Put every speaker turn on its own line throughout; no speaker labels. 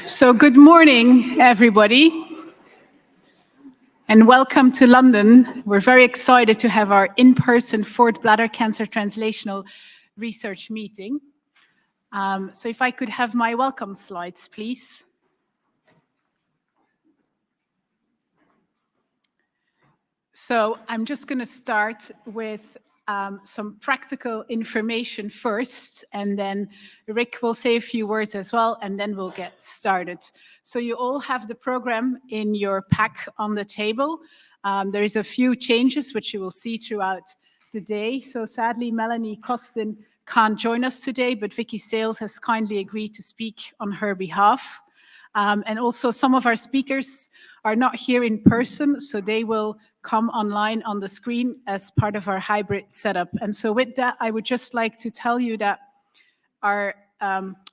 So good morning, everybody, and welcome to London. We're very excited to have our in-person fourth bladder cancer translational research meeting. So if I could have my welcome slides, please. So I'm just going to start with some practical information first, and then Rick will say a few words as well, and then we'll get started. So you all have the program in your pack on the table. There is a few changes which you will see throughout the day. So sadly, Melanie Costin can't join us today, but Vicky Sales has kindly agreed to speak on her behalf. And also some of our speakers are not here in person, so they will come online on the screen as part of our hybrid setup. And so with that, I would just like to tell you that our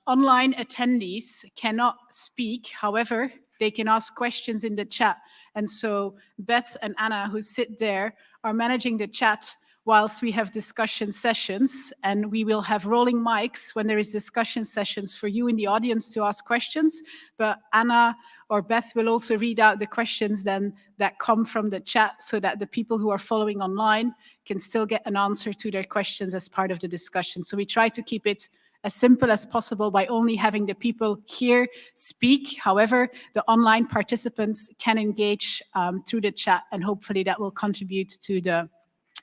online attendees cannot speak. However, they can ask questions in the chat. And so Beth and Anna, who sit there, are managing the chat whilst we have discussion sessions, and we will have rolling mics when there is discussion sessions for you in the audience to ask questions. But Anna or Beth will also read out the questions then that come from the chat, so that the people who are following online can still get an answer to their questions as part of the discussion. So we try to keep it as simple as possible by only having the people here speak. However, the online participants can engage through the chat, and hopefully that will contribute to the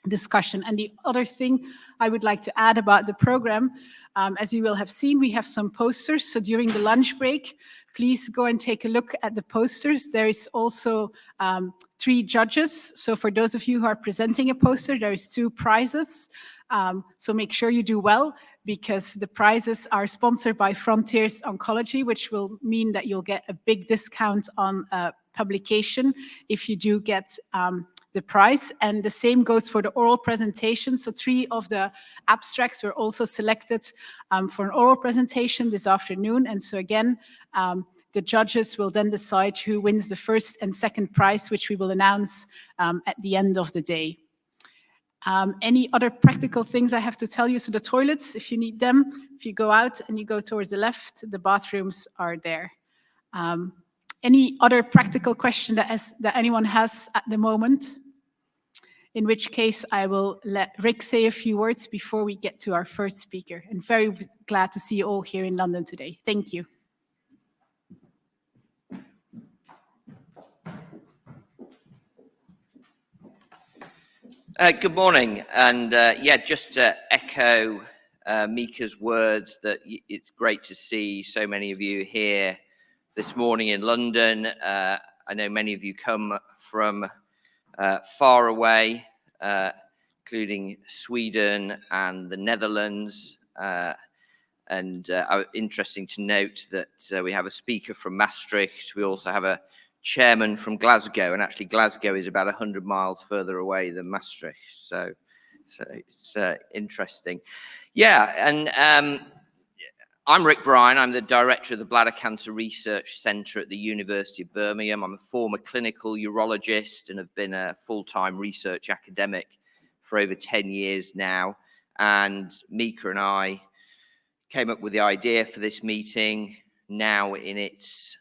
discussion. And the other thing I would like to add about the program, as you will have seen, we have some posters. So during the lunch break, please go and take a look at the posters. There is also 3 judges. So for those of you who are presenting a poster, there is 2 prizes. So make sure you do well, because the prizes are sponsored by Frontiers Oncology, which will mean that you'll get a big discount on publication if you do get the prize. And the same goes for the oral presentation. So 3 of the abstracts were also selected for an oral presentation this afternoon. And so again, the judges will then decide who wins the first and second prize, which we will announce at the end of the day. Any other practical things I have to tell you? So the toilets, if you need them, if you go out and you go towards the left, the bathrooms are there. Any other practical question that anyone has at the moment? In which case, I will let Rick say a few words before we get to our first speaker. And very glad to see you all here in London today. Thank you.
Good morning, and just to echo Mika's words, that it's great to see so many of you here this morning in London. I know many of you come from far away, including Sweden and the Netherlands, and interesting to note that we have a speaker from Maastricht. We also have a chairman from Glasgow, and actually Glasgow is about 100 miles further away than Maastricht, so it's interesting. Yeah, and I'm Rick Bryan. I'm the director of the Bladder Cancer Research Centre at the University of Birmingham. I'm a former clinical urologist and have been a full-time research academic for over 10 years now. And Mika and I came up with the idea for this meeting, now in its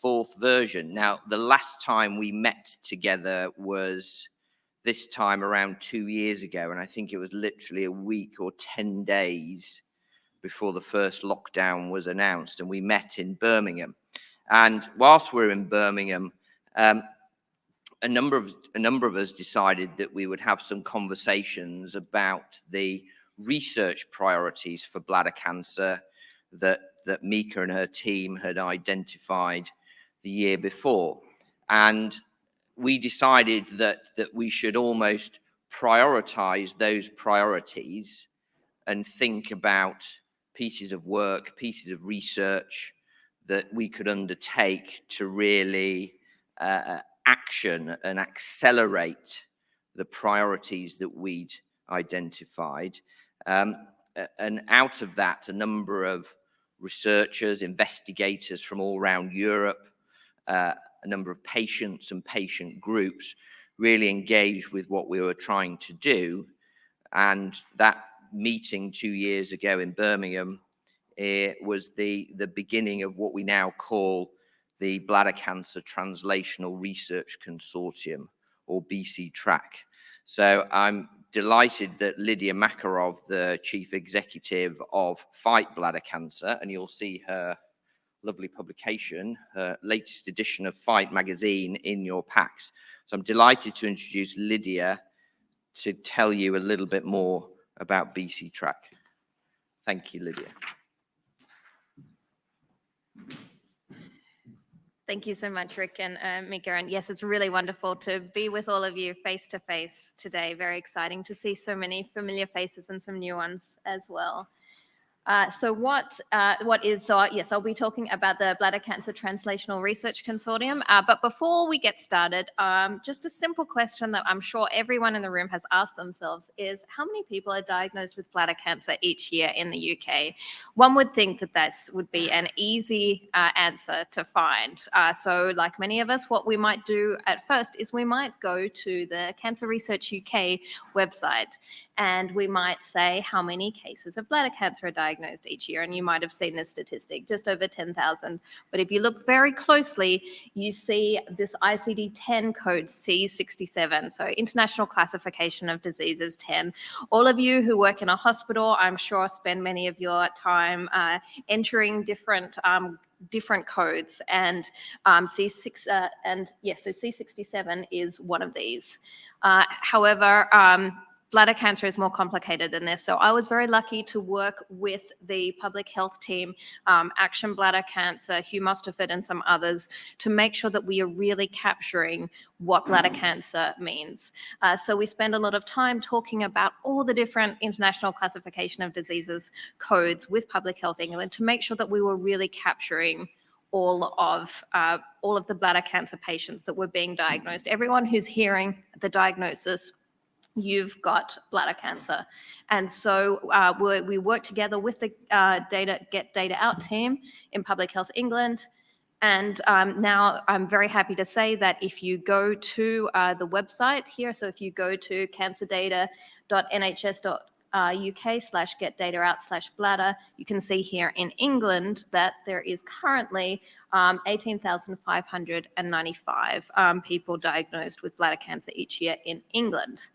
4th version. Now, the last time we met together was this time around 2 years ago, and I think it was literally a week or 10 days before the first lockdown was announced, and we met in Birmingham. And whilst we're in Birmingham, a number of us decided that we would have some conversations about the research priorities for bladder cancer that Mika and her team had identified the year before. And we decided that we should almost prioritize those priorities and think about pieces of work, pieces of research that we could undertake to really action and accelerate the priorities that we'd identified. And out of that, a number of researchers, investigators from all around Europe, a number of patients and patient groups really engaged with what we were trying to do. And that meeting 2 years ago in Birmingham was the beginning of what we now call the Bladder Cancer Translational Research Consortium, or BC Track. So I'm delighted that Lydia Makarov, the chief executive of Fight Bladder Cancer, and you'll see her lovely publication, her latest edition of Fight magazine, in your packs. So I'm delighted to introduce Lydia to tell you a little bit more about BC Track. Thank you, Lydia.
Thank you so much, Rick and Mika. And yes, it's really wonderful to be with all of you face to face today. Very exciting to see so many familiar faces and some new ones as well. Yes, I'll be talking about the Bladder Cancer Translational Research Consortium. But before we get started, just a simple question that I'm sure everyone in the room has asked themselves is, how many people are diagnosed with bladder cancer each year in the UK? One would think that this would be an easy answer to find. So like many of us, what we might do at first is we might go to the Cancer Research UK website, and we might say how many cases of bladder cancer are diagnosed each year. And you might have seen this statistic, just over 10,000. But if you look very closely, you see this ICD-10 code C67, so International Classification of Diseases 10. All of you who work in a hospital, I'm sure, spend many of your time entering different codes, and C6 so C67 is one of these. However, bladder cancer is more complicated than this. So I was very lucky to work with the public health team, Action Bladder Cancer, Hugh Mosterford, and some others to make sure that we are really capturing what bladder cancer means. So we spend a lot of time talking about all the different International Classification of Diseases codes with Public Health England to make sure that we were really capturing all of the bladder cancer patients that were being diagnosed. Everyone who's hearing the diagnosis, you've got bladder cancer. And so we work together with the Get Data Out team in Public Health England. And now I'm very happy to say that if you go to the website here, so if you go to cancerdata.nhs.uk/getdataout/bladder, you can see here in England that there is currently 18,595 people diagnosed with bladder cancer each year in England.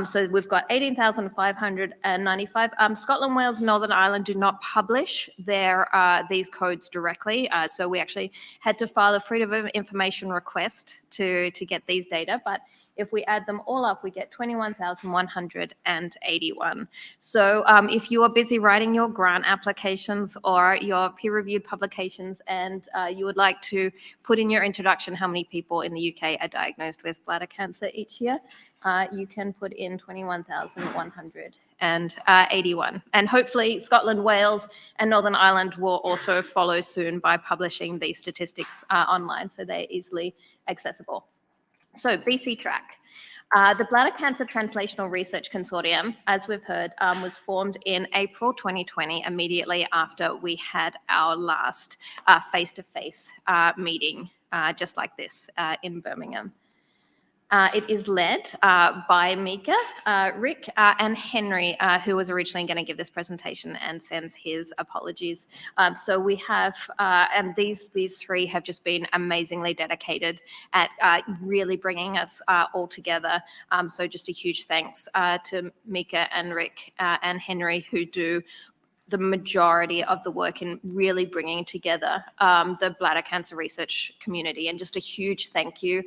So we've got 18,595. Scotland, Wales, Northern Ireland do not publish these codes directly. So we actually had to file a Freedom of Information request to get these data. But if we add them all up, we get 21,181. So if you are busy writing your grant applications or your peer-reviewed publications, and you would like to put in your introduction how many people in the UK are diagnosed with bladder cancer each year, you can put in 21,181. And hopefully Scotland, Wales, and Northern Ireland will also follow soon by publishing these statistics online, so they're easily accessible. So BC Track. The Bladder Cancer Translational Research Consortium, as we've heard, was formed in April 2020, immediately after we had our last face-to-face meeting, just like this, in Birmingham. It is led by Mika, Rick, and Henry, who was originally going to give this presentation and sends his apologies. So we have, and these three have just been amazingly dedicated at really bringing us all together. So just a huge thanks to Mika and Rick and Henry, who do the majority of the work in really bringing together the bladder cancer research community. And just a huge thank you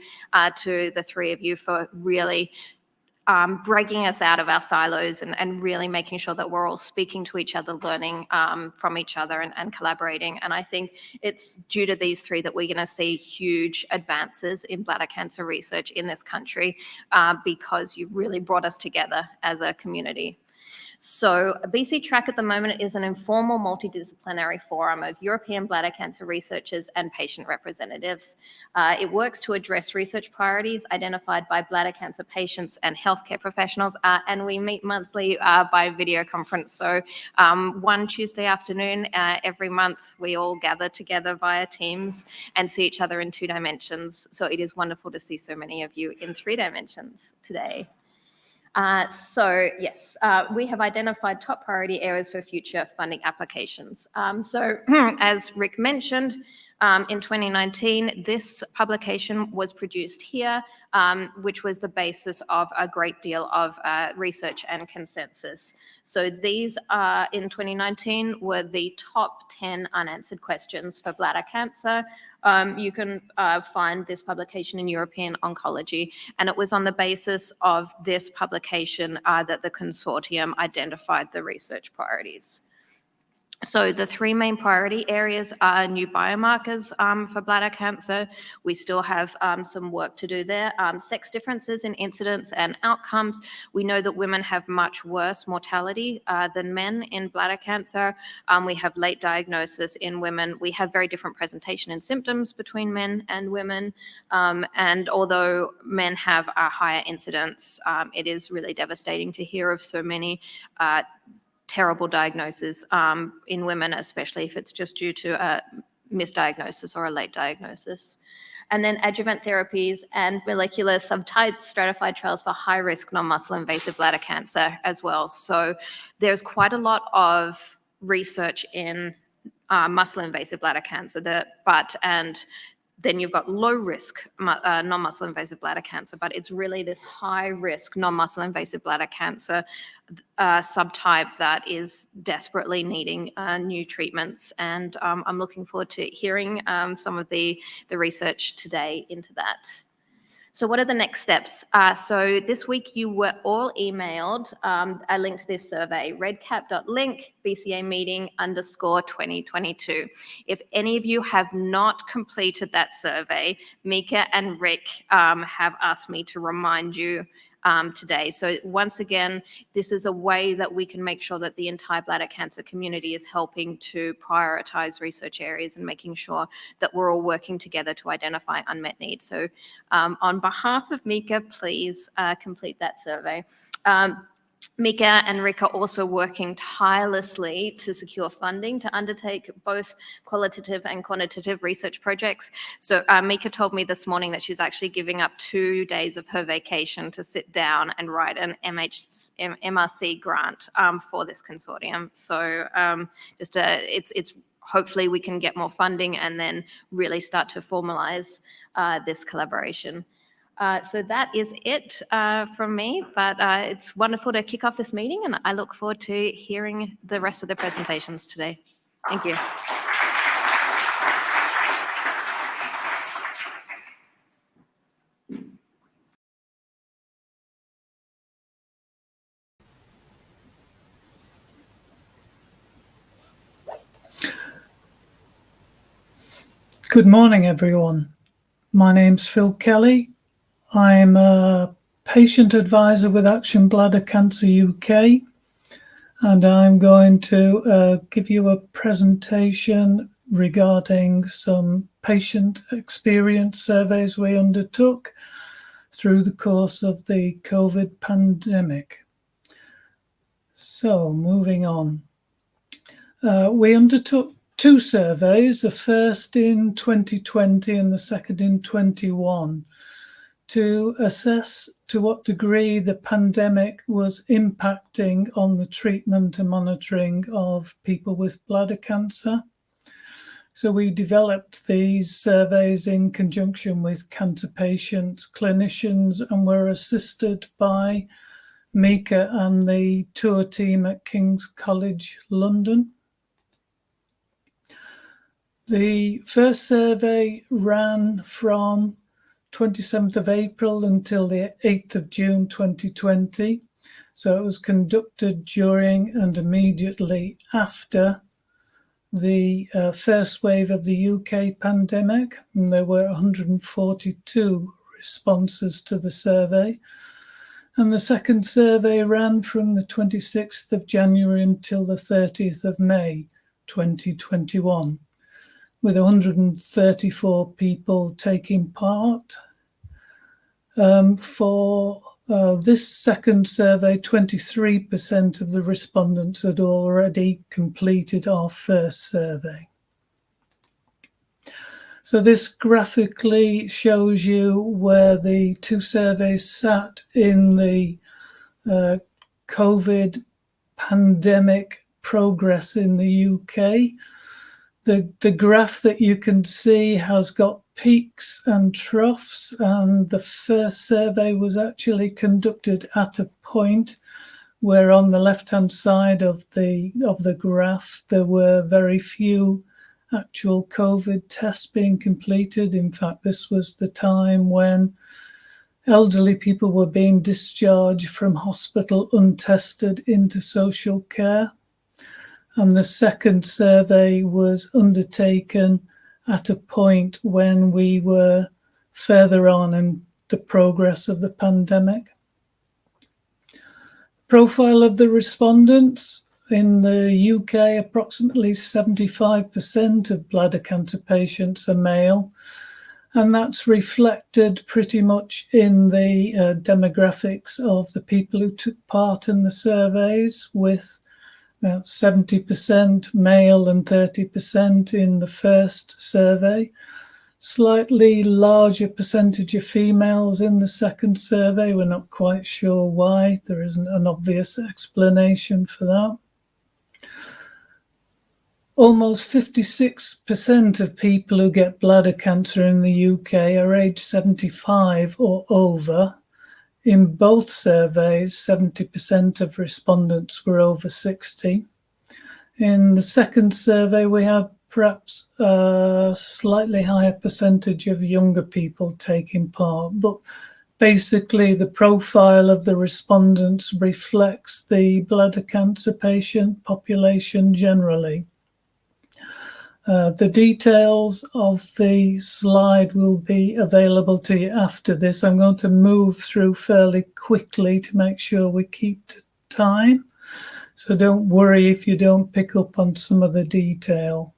to the three of you for really breaking us out of our silos and really making sure that we're all speaking to each other, learning from each other and collaborating. And I think it's due to these three that we're going to see huge advances in bladder cancer research in this country because you've really brought us together as a community. So BC Track at the moment is an informal multidisciplinary forum of European bladder cancer researchers and patient representatives. It works to address research priorities identified by bladder cancer patients and healthcare professionals, and we meet monthly by video conference. So one Tuesday afternoon every month, we all gather together via Teams and see each other in 2 dimensions. So it is wonderful to see so many of you in 3 dimensions today. So yes, we have identified top priority areas for future funding applications. So as Rick mentioned, in 2019, this publication was produced here, which was the basis of a great deal of research and consensus. So these in 2019 were the top 10 unanswered questions for bladder cancer. You can find this publication in European Oncology, and it was on the basis of this publication that the consortium identified the research priorities. So the 3 main priority areas are new biomarkers for bladder cancer. We still have some work to do there. Sex differences in incidence and outcomes. We know that women have much worse mortality than men in bladder cancer. We have late diagnosis in women. We have very different presentation and symptoms between men and women. And although men have a higher incidence, it is really devastating to hear of so many terrible diagnosis in women, especially if it's just due to a misdiagnosis or a late diagnosis. And then adjuvant therapies and molecular subtype stratified trials for high-risk non-muscle invasive bladder cancer as well. So there's quite a lot of research in muscle invasive bladder cancer, and then you've got low risk non-muscle invasive bladder cancer, but it's really this high risk non-muscle invasive bladder cancer subtype that is desperately needing new treatments. And I'm looking forward to hearing some of the research today into that. So what are the next steps? So this week you were all emailed a link to this survey, redcap.link BCA meeting _2022. If any of you have not completed that survey, Mika and Rick have asked me to remind you today. So once again, this is a way that we can make sure that the entire bladder cancer community is helping to prioritize research areas and making sure that we're all working together to identify unmet needs. So on behalf of Mika, please complete that survey. Mika and Rick are also working tirelessly to secure funding to undertake both qualitative and quantitative research projects. So Mika told me this morning that she's actually giving up 2 days of her vacation to sit down and write an MRC grant for this consortium. So it's hopefully we can get more funding and then really start to formalize this collaboration. So that is it from me, but it's wonderful to kick off this meeting, and I look forward to hearing the rest of the presentations today. Thank you.
Good morning, everyone. My name's Phil Kelly. I'm a patient advisor with Action Bladder Cancer UK, and I'm going to give you a presentation regarding some patient experience surveys we undertook through the course of the COVID pandemic. So moving on. We undertook 2 surveys, the first in 2020 and the second in 21, to assess to what degree the pandemic was impacting on the treatment and monitoring of people with bladder cancer. So we developed these surveys in conjunction with cancer patients, clinicians, and were assisted by Mika and the tour team at King's College London. The first survey ran from 27th of April until the 8th of June 2020. So it was conducted during and immediately after the first wave of the UK pandemic. And there were 142 responses to the survey. And the second survey ran from the 26th of January until the 30th of May 2021, with 134 people taking part. For this second survey, 23% of the respondents had already completed our first survey. So this graphically shows you where the two surveys sat in the COVID pandemic progress in the UK. The graph that you can see has got peaks and troughs, and the first survey was actually conducted at a point where on the left-hand side of the graph there were very few actual COVID tests being completed. In fact, this was the time when elderly people were being discharged from hospital untested into social care. And the second survey was undertaken at a point when we were further on in the progress of the pandemic. Profile of the respondents. In the UK, approximately 75% of bladder cancer patients are male, and that's reflected pretty much in the demographics of the people who took part in the surveys, with about 70% male and 30% in the first survey. Slightly larger percentage of females in the second survey. We're not quite sure why. There isn't an obvious explanation for that. Almost 56% of people who get bladder cancer in the UK are aged 75 or over. In both surveys, 70% of respondents were over 60. In the second survey, we had perhaps a slightly higher percentage of younger people taking part, but basically the profile of the respondents reflects the bladder cancer patient population generally. The details of the slide will be available to you after this. I'm going to move through fairly quickly to make sure we keep to time. So don't worry if you don't pick up on some of the detail.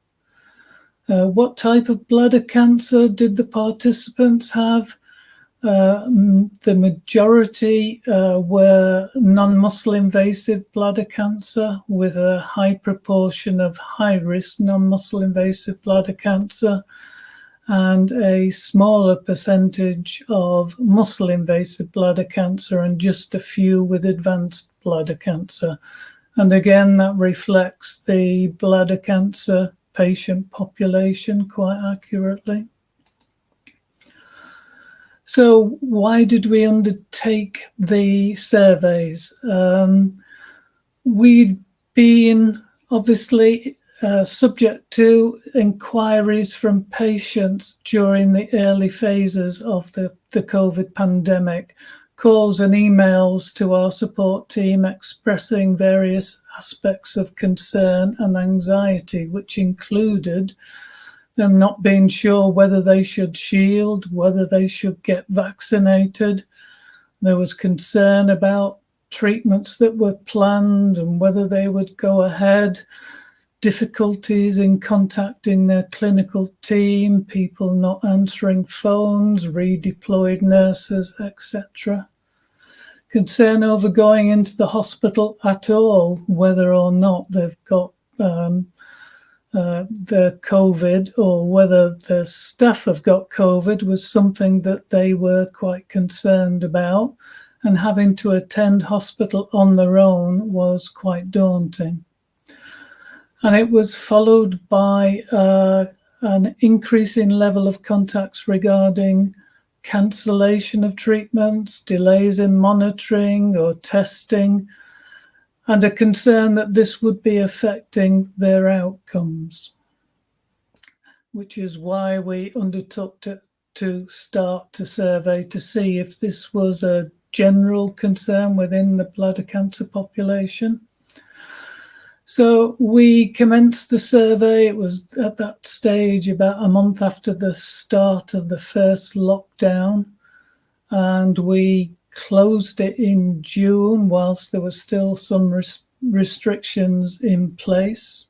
What type of bladder cancer did the participants have? The majority were non-muscle invasive bladder cancer, with a high proportion of high-risk non-muscle invasive bladder cancer, and a smaller percentage of muscle invasive bladder cancer, and just a few with advanced bladder cancer. And again, that reflects the bladder cancer patient population quite accurately. So why did we undertake the surveys? We'd been obviously subject to inquiries from patients during the early phases of the COVID pandemic, calls and emails to our support team expressing various aspects of concern and anxiety, which included them not being sure whether they should shield, whether they should get vaccinated. There was concern about treatments that were planned and whether they would go ahead, difficulties in contacting their clinical team, people not answering phones, redeployed nurses, etc. Concern over going into the hospital at all, whether or not they've got the COVID, or whether the staff have got COVID, was something that they were quite concerned about, and having to attend hospital on their own was quite daunting. And it was followed by an increasing level of contacts regarding cancellation of treatments, delays in monitoring or testing, and a concern that this would be affecting their outcomes, which is why we undertook to start to survey to see if this was a general concern within the bladder cancer population. So we commenced the survey. It was at that stage about a month after the start of the first lockdown, and we closed it in June whilst there were still some restrictions in place.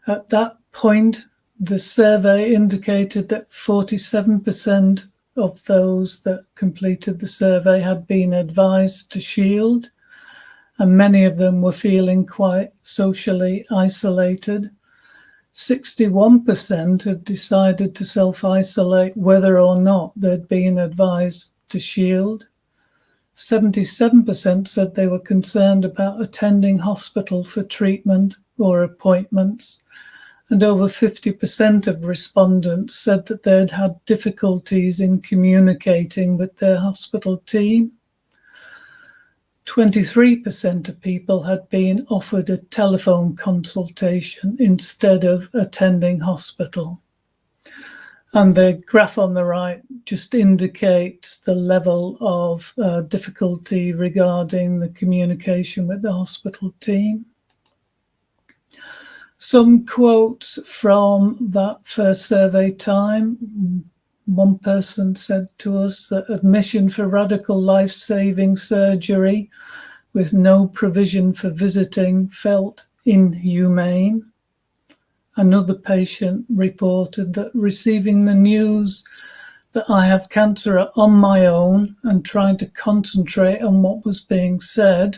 At that point, the survey indicated that 47% of those that completed the survey had been advised to shield, and many of them were feeling quite socially isolated. 61% had decided to self-isolate whether or not they'd been advised to shield. 77% said they were concerned about attending hospital for treatment or appointments. And over 50% of respondents said that they'd had difficulties in communicating with their hospital team. 23% of people had been offered a telephone consultation instead of attending hospital. And the graph on the right just indicates the level of difficulty regarding the communication with the hospital team. Some quotes from that first survey time. One person said to us that admission for radical life-saving surgery with no provision for visiting felt inhumane. Another patient reported that receiving the news that I have cancer on my own and trying to concentrate on what was being said,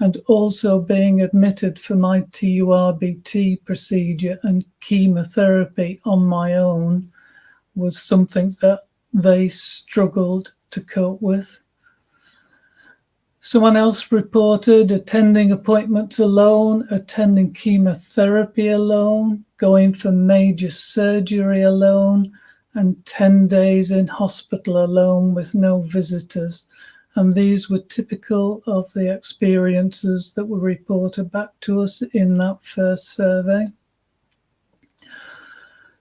and also being admitted for my TURBT procedure and chemotherapy on my own, was something that they struggled to cope with. Someone else reported attending appointments alone, attending chemotherapy alone, going for major surgery alone, and 10 days in hospital alone with no visitors. And these were typical of the experiences that were reported back to us in that first survey.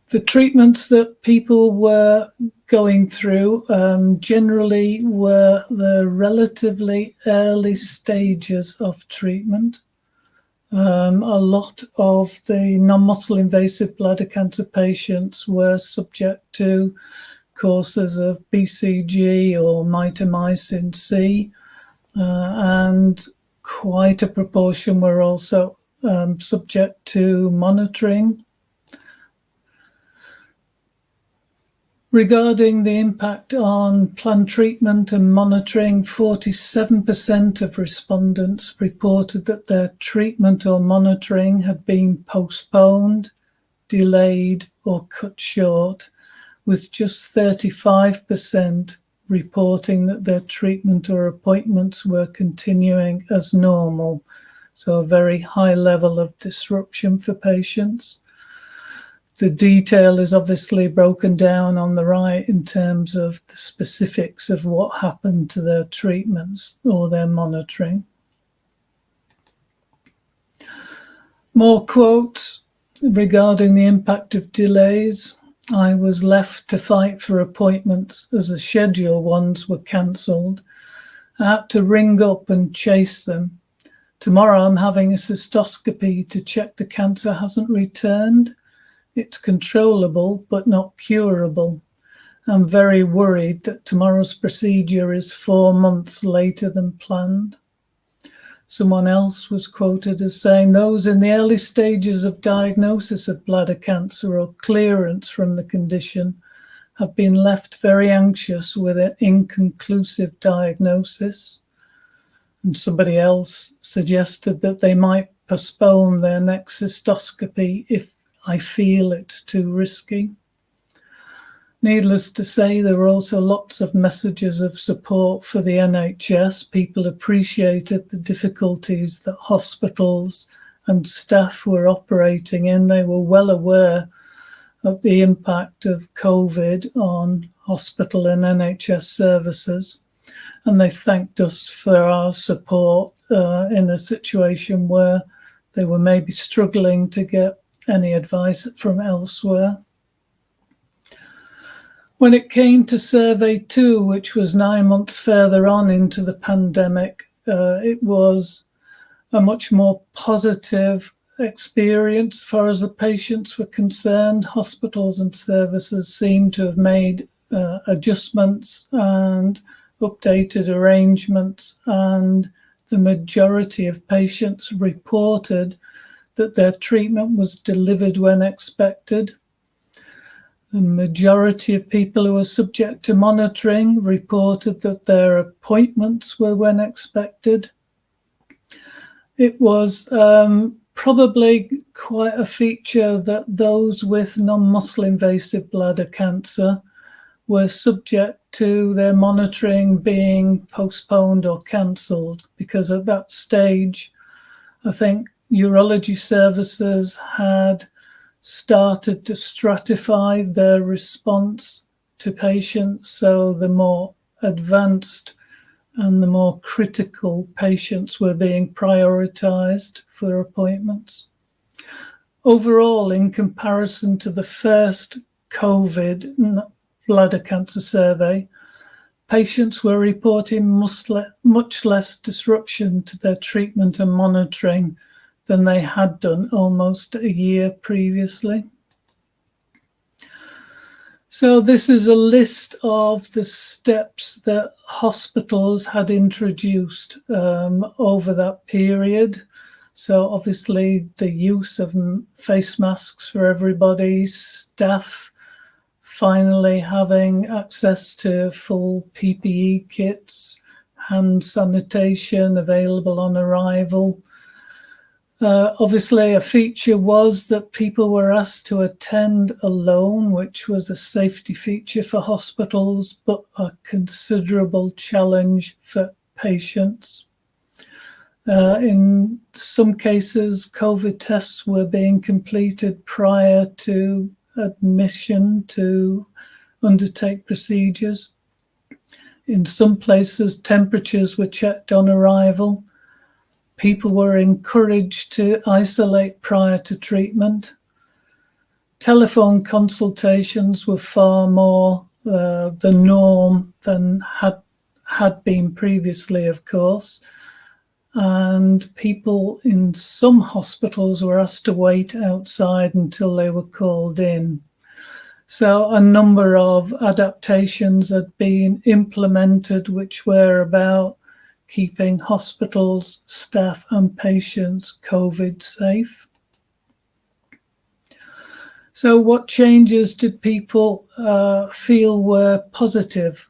The treatments that people were going through generally were the relatively early stages of treatment. A lot of the non-muscle invasive bladder cancer patients were subject to courses of BCG or mitomycin C, and quite a proportion were also subject to monitoring. Regarding the impact on planned treatment and monitoring, 47% of respondents reported that their treatment or monitoring had been postponed, delayed, or cut short, with just 35% reporting that their treatment or appointments were continuing as normal. So a very high level of disruption for patients. The detail is obviously broken down on the right in terms of the specifics of what happened to their treatments or their monitoring. More quotes regarding the impact of delays. I was left to fight for appointments as the scheduled ones were cancelled. I had to ring up and chase them. Tomorrow I'm having a cystoscopy to check the cancer hasn't returned. It's controllable but not curable. I'm very worried that tomorrow's procedure is 4 months later than planned. Someone else was quoted as saying, those in the early stages of diagnosis of bladder cancer or clearance from the condition have been left very anxious with an inconclusive diagnosis. And somebody else suggested that they might postpone their next cystoscopy if I feel it's too risky. Needless to say, there were also lots of messages of support for the NHS. People appreciated the difficulties that hospitals and staff were operating in. They were well aware of the impact of COVID on hospital and NHS services. And they thanked us for our support in a situation where they were maybe struggling to get any advice from elsewhere. When it came to survey 2, which was 9 months further on into the pandemic, it was a much more positive experience as far as the patients were concerned. Hospitals and services seemed to have made adjustments and updated arrangements, and the majority of patients reported that their treatment was delivered when expected. The majority of people who were subject to monitoring reported that their appointments were when expected. It was probably quite a feature that those with non-muscle invasive bladder cancer were subject to their monitoring being postponed or cancelled, because at that stage, I think urology services had started to stratify their response to patients. So the more advanced and the more critical patients were being prioritized for appointments. Overall, in comparison to the first COVID bladder cancer survey, patients were reporting much less disruption to their treatment and monitoring than they had done almost a year previously. So this is a list of the steps that hospitals had introduced over that period. So obviously the use of face masks for everybody, staff finally having access to full PPE kits, hand sanitation available on arrival. Obviously, a feature was that people were asked to attend alone, which was a safety feature for hospitals, but a considerable challenge for patients. In some cases, COVID tests were being completed prior to admission to undertake procedures. In some places, temperatures were checked on arrival. People were encouraged to isolate prior to treatment. Telephone consultations were far more the norm than had been previously, of course. And people in some hospitals were asked to wait outside until they were called in. So a number of adaptations had been implemented, which were about keeping hospitals, staff and patients COVID safe. So what changes did people feel were positive?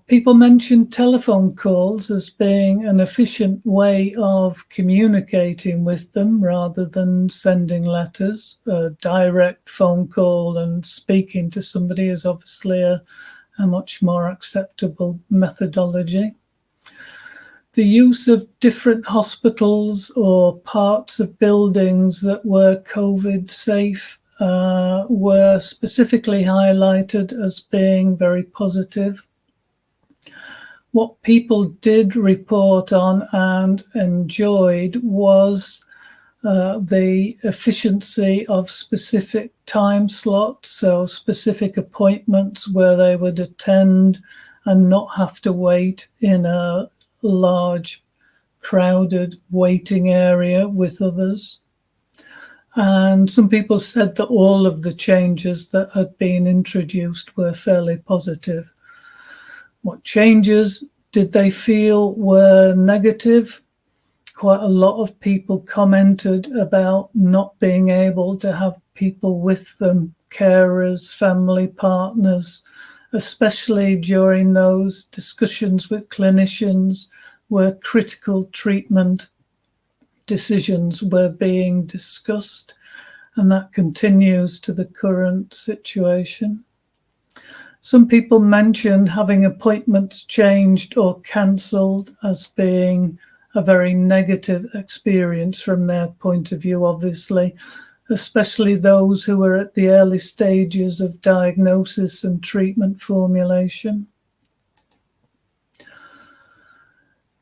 People mentioned telephone calls as being an efficient way of communicating with them rather than sending letters. A direct phone call and speaking to somebody is obviously a much more acceptable methodology. The use of different hospitals or parts of buildings that were COVID safe were specifically highlighted as being very positive. What people did report on and enjoyed was the efficiency of specific time slots, so specific appointments where they would attend and not have to wait in a large, crowded waiting area with others. And some people said that all of the changes that had been introduced were fairly positive. What changes did they feel were negative? Quite a lot of people commented about not being able to have people with them, carers, family partners, especially during those discussions with clinicians where critical treatment decisions were being discussed, and that continues to the current situation. Some people mentioned having appointments changed or cancelled as being a very negative experience from their point of view, obviously, especially those who were at the early stages of diagnosis and treatment formulation.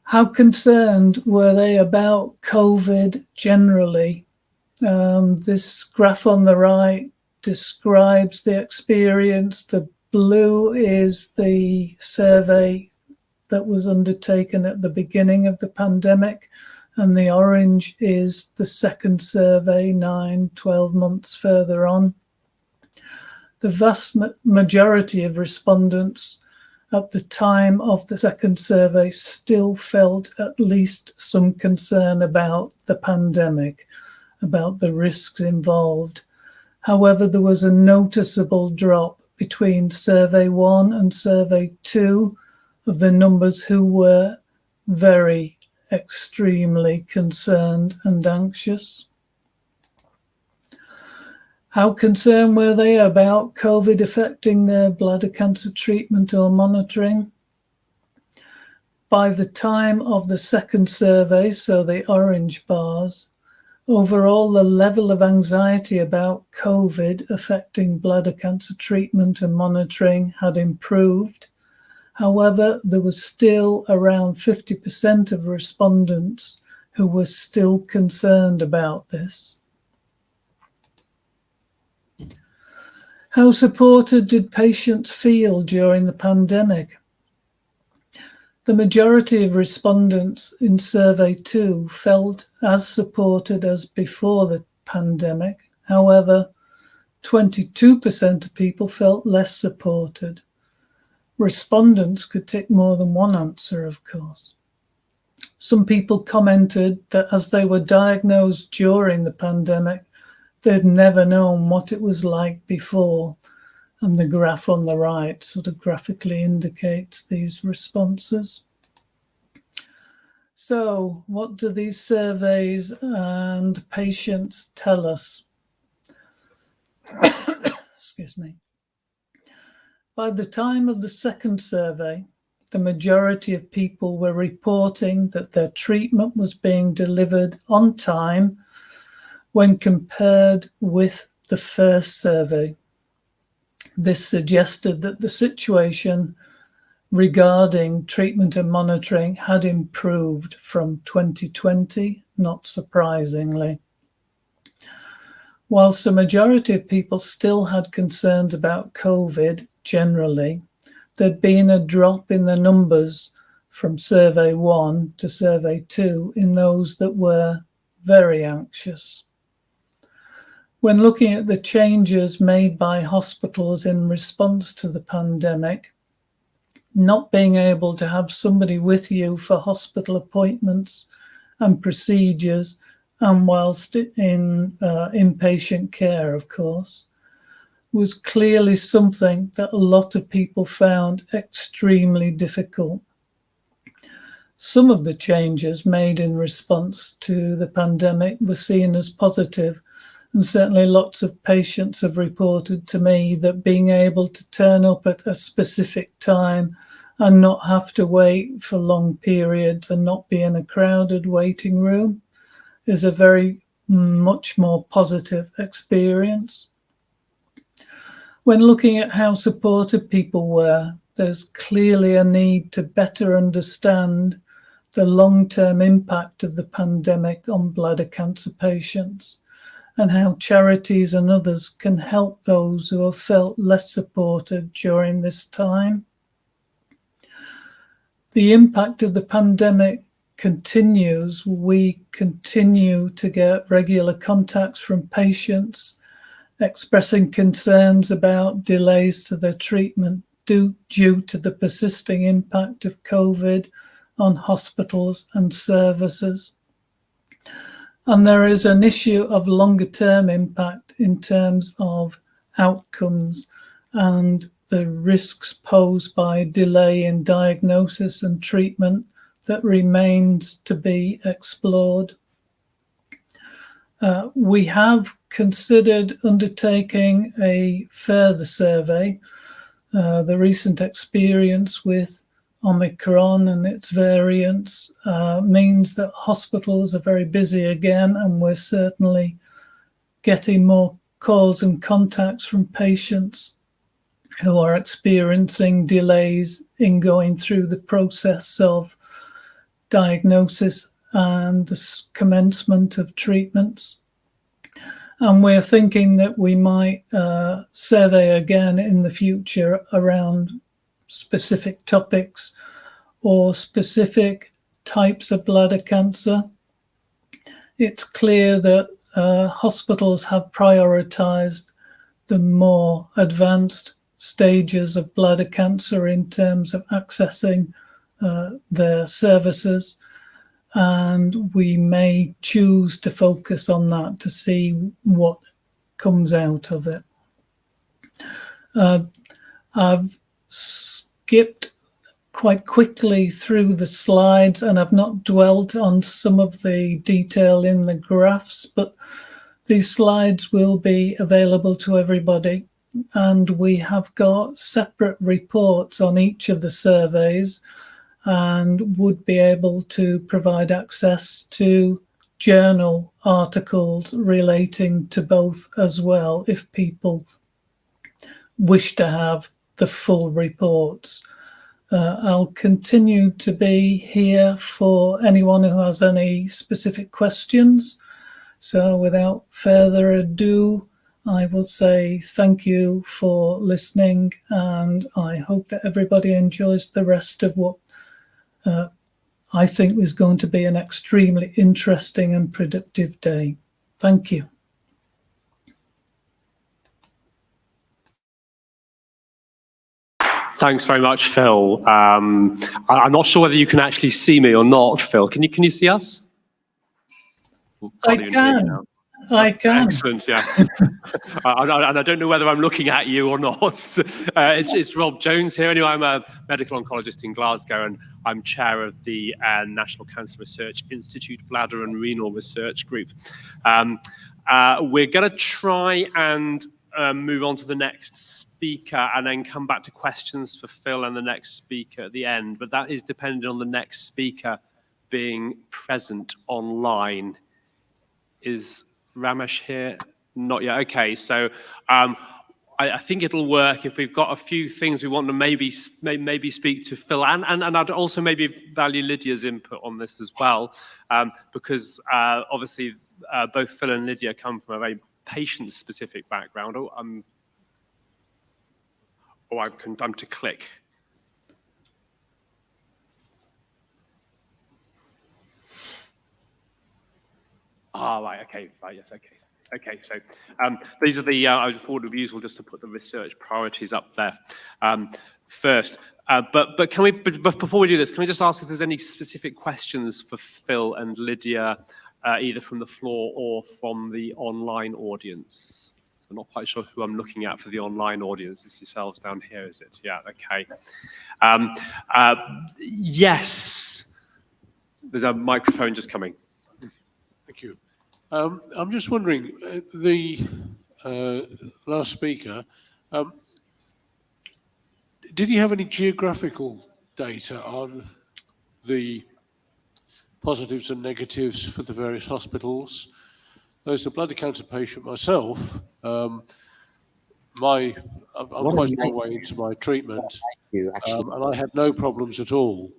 How concerned were they about COVID generally? This graph on the right describes the experience. The blue is the survey that was undertaken at the beginning of the pandemic, and the orange is the second survey 9-12 months further on. The vast majority of respondents at the time of the second survey still felt at least some concern about the pandemic, about the risks involved. However, there was a noticeable drop between survey 1 and survey 2 of the numbers who were very extremely concerned and anxious. How concerned were they about COVID affecting their bladder cancer treatment or monitoring? By the time of the second survey, so the orange bars, overall the level of anxiety about COVID affecting bladder cancer treatment and monitoring had improved. However, there was still around 50% of respondents who were still concerned about this. How supported did patients feel during the pandemic? The majority of respondents in survey 2 felt as supported as before the pandemic. However, 22% of people felt less supported. Respondents could tick more than one answer, of course. Some people commented that as they were diagnosed during the pandemic, they'd never known what it was like before, and the graph on the right sort of graphically indicates these responses. So, what do these surveys and patients tell us? Excuse me. By the time of the second survey, the majority of people were reporting that their treatment was being delivered on time when compared with the first survey. This suggested that the situation regarding treatment and monitoring had improved from 2020, not surprisingly. Whilst the majority of people still had concerns about COVID generally, there'd been a drop in the numbers from survey 1 to survey 2 in those that were very anxious. When looking at the changes made by hospitals in response to the pandemic, not being able to have somebody with you for hospital appointments and procedures, and whilst in inpatient care, of course, was clearly something that a lot of people found extremely difficult. Some of the changes made in response to the pandemic were seen as positive, and certainly lots of patients have reported to me that being able to turn up at a specific time and not have to wait for long periods and not be in a crowded waiting room is a very much more positive experience. When looking at how supported people were, there's clearly a need to better understand the long-term impact of the pandemic on bladder cancer patients and how charities and others can help those who have felt less supported during this time. The impact of the pandemic continues. We continue to get regular contacts from patients expressing concerns about delays to their treatment due to the persisting impact of COVID on hospitals and services. And there is an issue of longer term impact in terms of outcomes and the risks posed by delay in diagnosis and treatment that remains to be explored. We have considered undertaking a further survey. The recent experience with Omicron and its variants means that hospitals are very busy again, and we're certainly getting more calls and contacts from patients who are experiencing delays in going through the process of diagnosis and the commencement of treatments. And we're thinking that we might survey again in the future around specific topics or specific types of bladder cancer. It's clear that hospitals have prioritized the more advanced stages of bladder cancer in terms of accessing their services. And we may choose to focus on that to see what comes out of it. I've skipped quite quickly through the slides, and I've not dwelt on some of the detail in the graphs, but these slides will be available to everybody. And we have got separate reports on each of the surveys, and would be able to provide access to journal articles relating to both as well, if people wish to have the full reports. I'll continue to be here for anyone who has any specific questions. So without further ado, I will say thank you for listening, and I hope that everybody enjoys the rest of what I think is going to be an extremely interesting and productive day. Thank you.
Thanks very much, Phil. I'm not sure whether you can actually see me or not, Phil. Can you see us?
I can. I can.
Excellent, yeah. And I don't know whether I'm looking at you or not. It's Rob Jones here. Anyway, I'm a medical oncologist in Glasgow, and I'm chair of the National Cancer Research Institute Bladder and Renal Research Group. We're going to try and move on to the next speaker and then come back to questions for Phil and the next speaker at the end. But that is dependent on the next speaker being present online. Is Ramesh here? Not yet. Okay, so I think it'll work if we've got a few things we want to maybe speak to Phil, and I'd also maybe value Lydia's input on this as well, because obviously both Phil and Lydia come from a very patient-specific background. I'm to click. Right, okay, right, yes, okay. Okay, so these are the, I just thought it would be useful just to put the research priorities up there first. But can we, but before we do this, can we just ask if there's any specific questions for Phil and Lydia, either from the floor or from the online audience? So I'm not quite sure who I'm looking at for the online audience. It's yourselves down here, is it? Yeah, okay. Yes, there's a microphone just coming.
Thank you. I'm just wondering, the last speaker, did he have any geographical data on the positives and negatives for the various hospitals? As a bladder cancer patient myself, I'm quite a long way into my treatment, and I had no problems at all.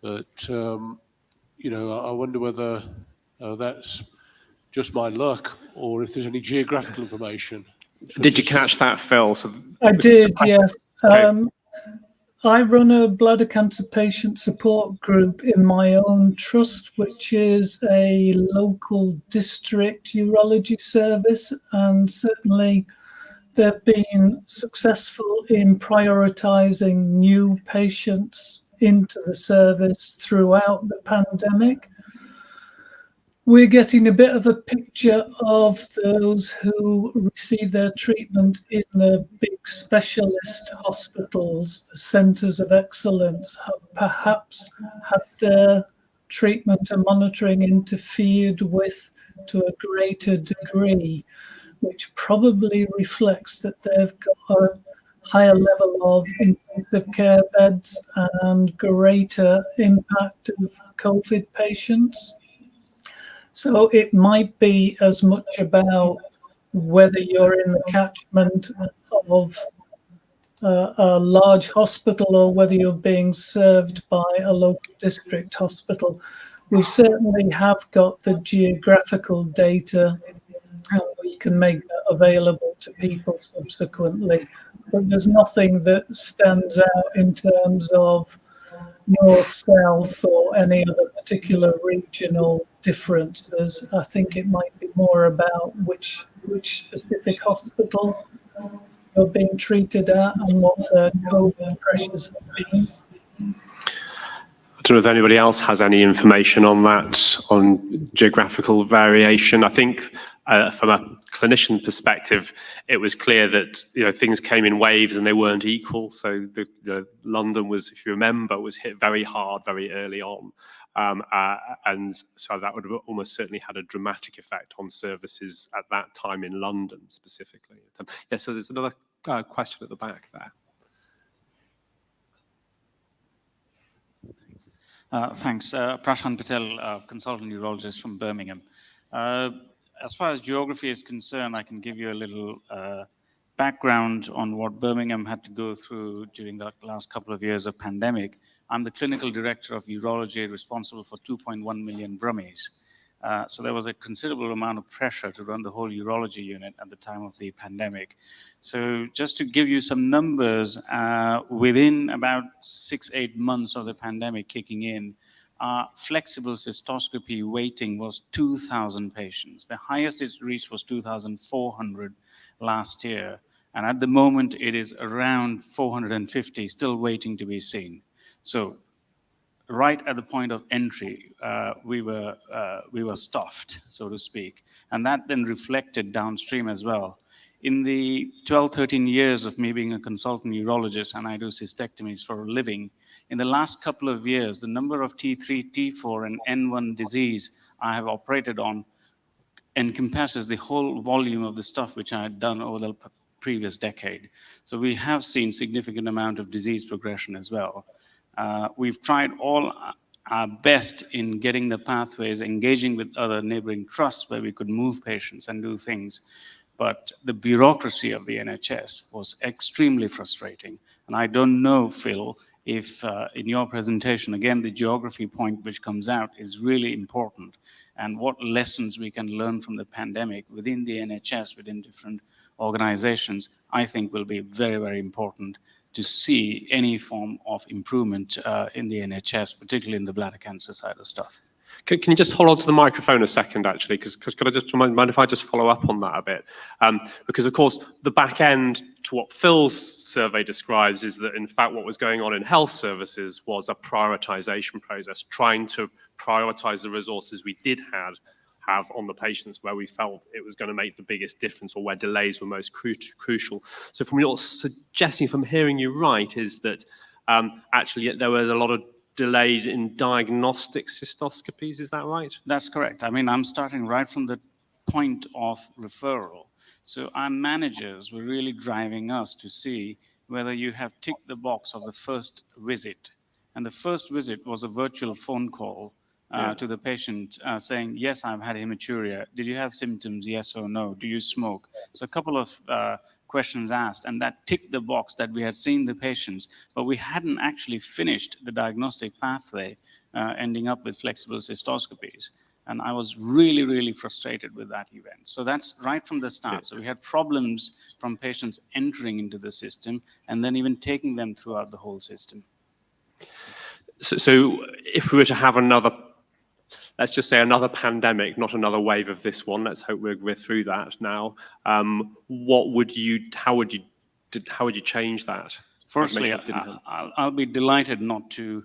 But you know, I wonder whether that's just my luck, or if there's any geographical information.
Did you catch that, Phil? So
I did, yes.
Okay.
I run a bladder cancer patient support group in my own trust, which is a local district urology service, and certainly they've been successful in prioritising new patients into the service throughout the pandemic. We're getting a bit of a picture of those who receive their treatment in the big specialist hospitals. The centres of excellence have perhaps had their treatment and monitoring interfered with to a greater degree, which probably reflects that they've got a higher level of intensive care beds and greater impact of COVID patients. So it might be as much about whether you're in the catchment of a large hospital or whether you're being served by a local district hospital. We certainly have got the geographical data, and we can make that available to people subsequently. But there's nothing that stands out in terms of north, south, or any other particular regional differences. I think it might be more about which specific hospital you're being treated at and what the COVID pressures have been?
I don't know if anybody else has any information on that, on geographical variation. I think from a clinician perspective, it was clear that things came in waves and they weren't equal. So the London was, if you remember, was hit very hard very early on. And so that would have almost certainly had a dramatic effect on services at that time in London specifically. Yeah, so there's another question at the back there.
Thanks. Prashant Patel, consultant urologist from Birmingham. As far as geography is concerned, I can give you a little background on what Birmingham had to go through during the last couple of years of pandemic. I'm the clinical director of urology responsible for 2.1 million Brummies. So there was a considerable amount of pressure to run the whole urology unit at the time of the pandemic. So just to give you some numbers, within about 6-8 months of the pandemic kicking in, flexible cystoscopy waiting was 2,000 patients. The highest it reached was 2,400 last year. And at the moment, it is around 450, still waiting to be seen. So right at the point of entry, we were stuffed, so to speak. And that then reflected downstream as well. In the 12, 13 years of me being a consultant urologist, and I do cystectomies for a living, in the last couple of years, the number of T3, T4, and N1 disease I have operated on encompasses the whole volume of the stuff which I had done over the previous decade. So we have seen significant amount of disease progression as well. We've tried all our best in getting the pathways, engaging with other neighboring trusts where we could move patients and do things. But the bureaucracy of the NHS was extremely frustrating. And I don't know, Phil, if in your presentation, again, the geography point which comes out is really important, and what lessons we can learn from the pandemic within the NHS, within different organizations, I think will be very, very important to see any form of improvement in the NHS, particularly in the bladder cancer side of stuff.
Can you just hold on to the microphone a second, actually? Because could I just mind if I just follow up on that a bit? Because, of course, the back end to what Phil's survey describes is that, in fact, what was going on in health services was a prioritization process, trying to prioritize the resources we did have on the patients where we felt it was going to make the biggest difference or where delays were most crucial. So from your suggesting, if I'm hearing you right, is that actually there was a lot of delays in diagnostic cystoscopies, is that right?
That's correct. I mean, I'm starting right from the point of referral. So our managers were really driving us to see whether you have ticked the box of the first visit. And the first visit was a virtual phone call to the patient saying, yes, I've had hematuria. Did you have symptoms? Yes or no? Do you smoke? So a couple of questions asked, and that ticked the box that we had seen the patients, but we hadn't actually finished the diagnostic pathway, ending up with flexible cystoscopies. And I was really, really frustrated with that event. So that's right from the start. So we had problems from patients entering into the system and then even taking them throughout the whole system.
So if we were to have another, let's just say another pandemic, not another wave of this one, let's hope we're through that now, how would you change that?
Firstly, I'll be delighted not to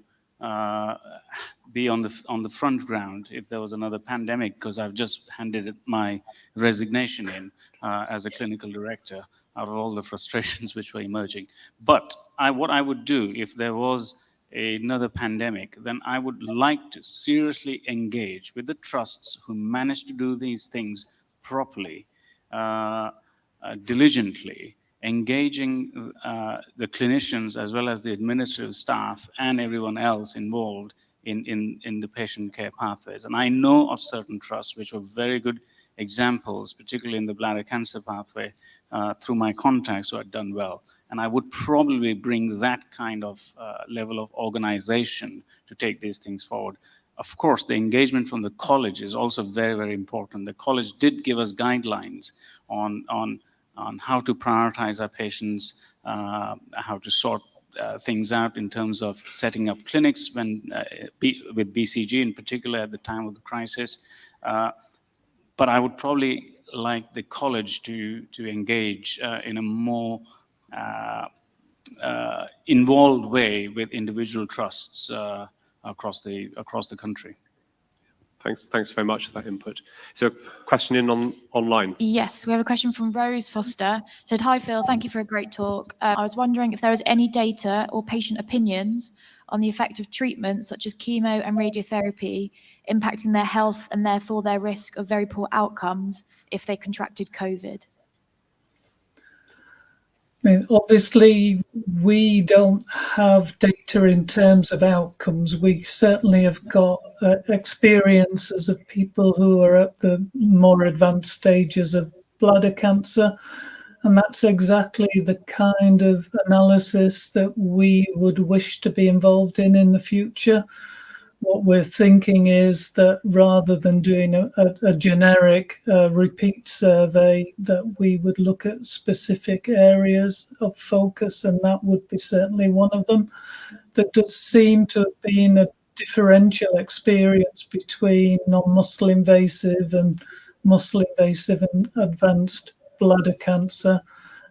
be on the front ground if there was another pandemic, because I've just handed my resignation in as a clinical director out of all the frustrations which were emerging. But what I would do if there was another pandemic, then I would like to seriously engage with the trusts who manage to do these things properly, diligently, engaging the clinicians as well as the administrative staff and everyone else involved in the patient care pathways. And I know of certain trusts which were very good examples, particularly in the bladder cancer pathway, through my contacts who had done well. And I would probably bring that kind of level of organization to take these things forward. Of course, the engagement from the college is also very, very important. The college did give us guidelines on how to prioritize our patients, how to sort things out in terms of setting up clinics with BCG in particular at the time of the crisis. But I would probably like the college to engage in a more involved way with individual trusts across the country.
Thanks very much for that input. So, question in online.
Yes, we have a question from Rose Foster. Said, "Hi Phil, thank you for a great talk. I was wondering if there was any data or patient opinions on the effect of treatments such as chemo and radiotherapy impacting their health and therefore their risk of very poor outcomes if they contracted COVID."
I mean, obviously, we don't have data in terms of outcomes. We certainly have got experiences of people who are at the more advanced stages of bladder cancer. And that's exactly the kind of analysis that we would wish to be involved in the future. What we're thinking is that rather than doing a generic repeat survey, that we would look at specific areas of focus, and that would be certainly one of them. There does seem to have been a differential experience between non-muscle invasive and muscle invasive and advanced bladder cancer.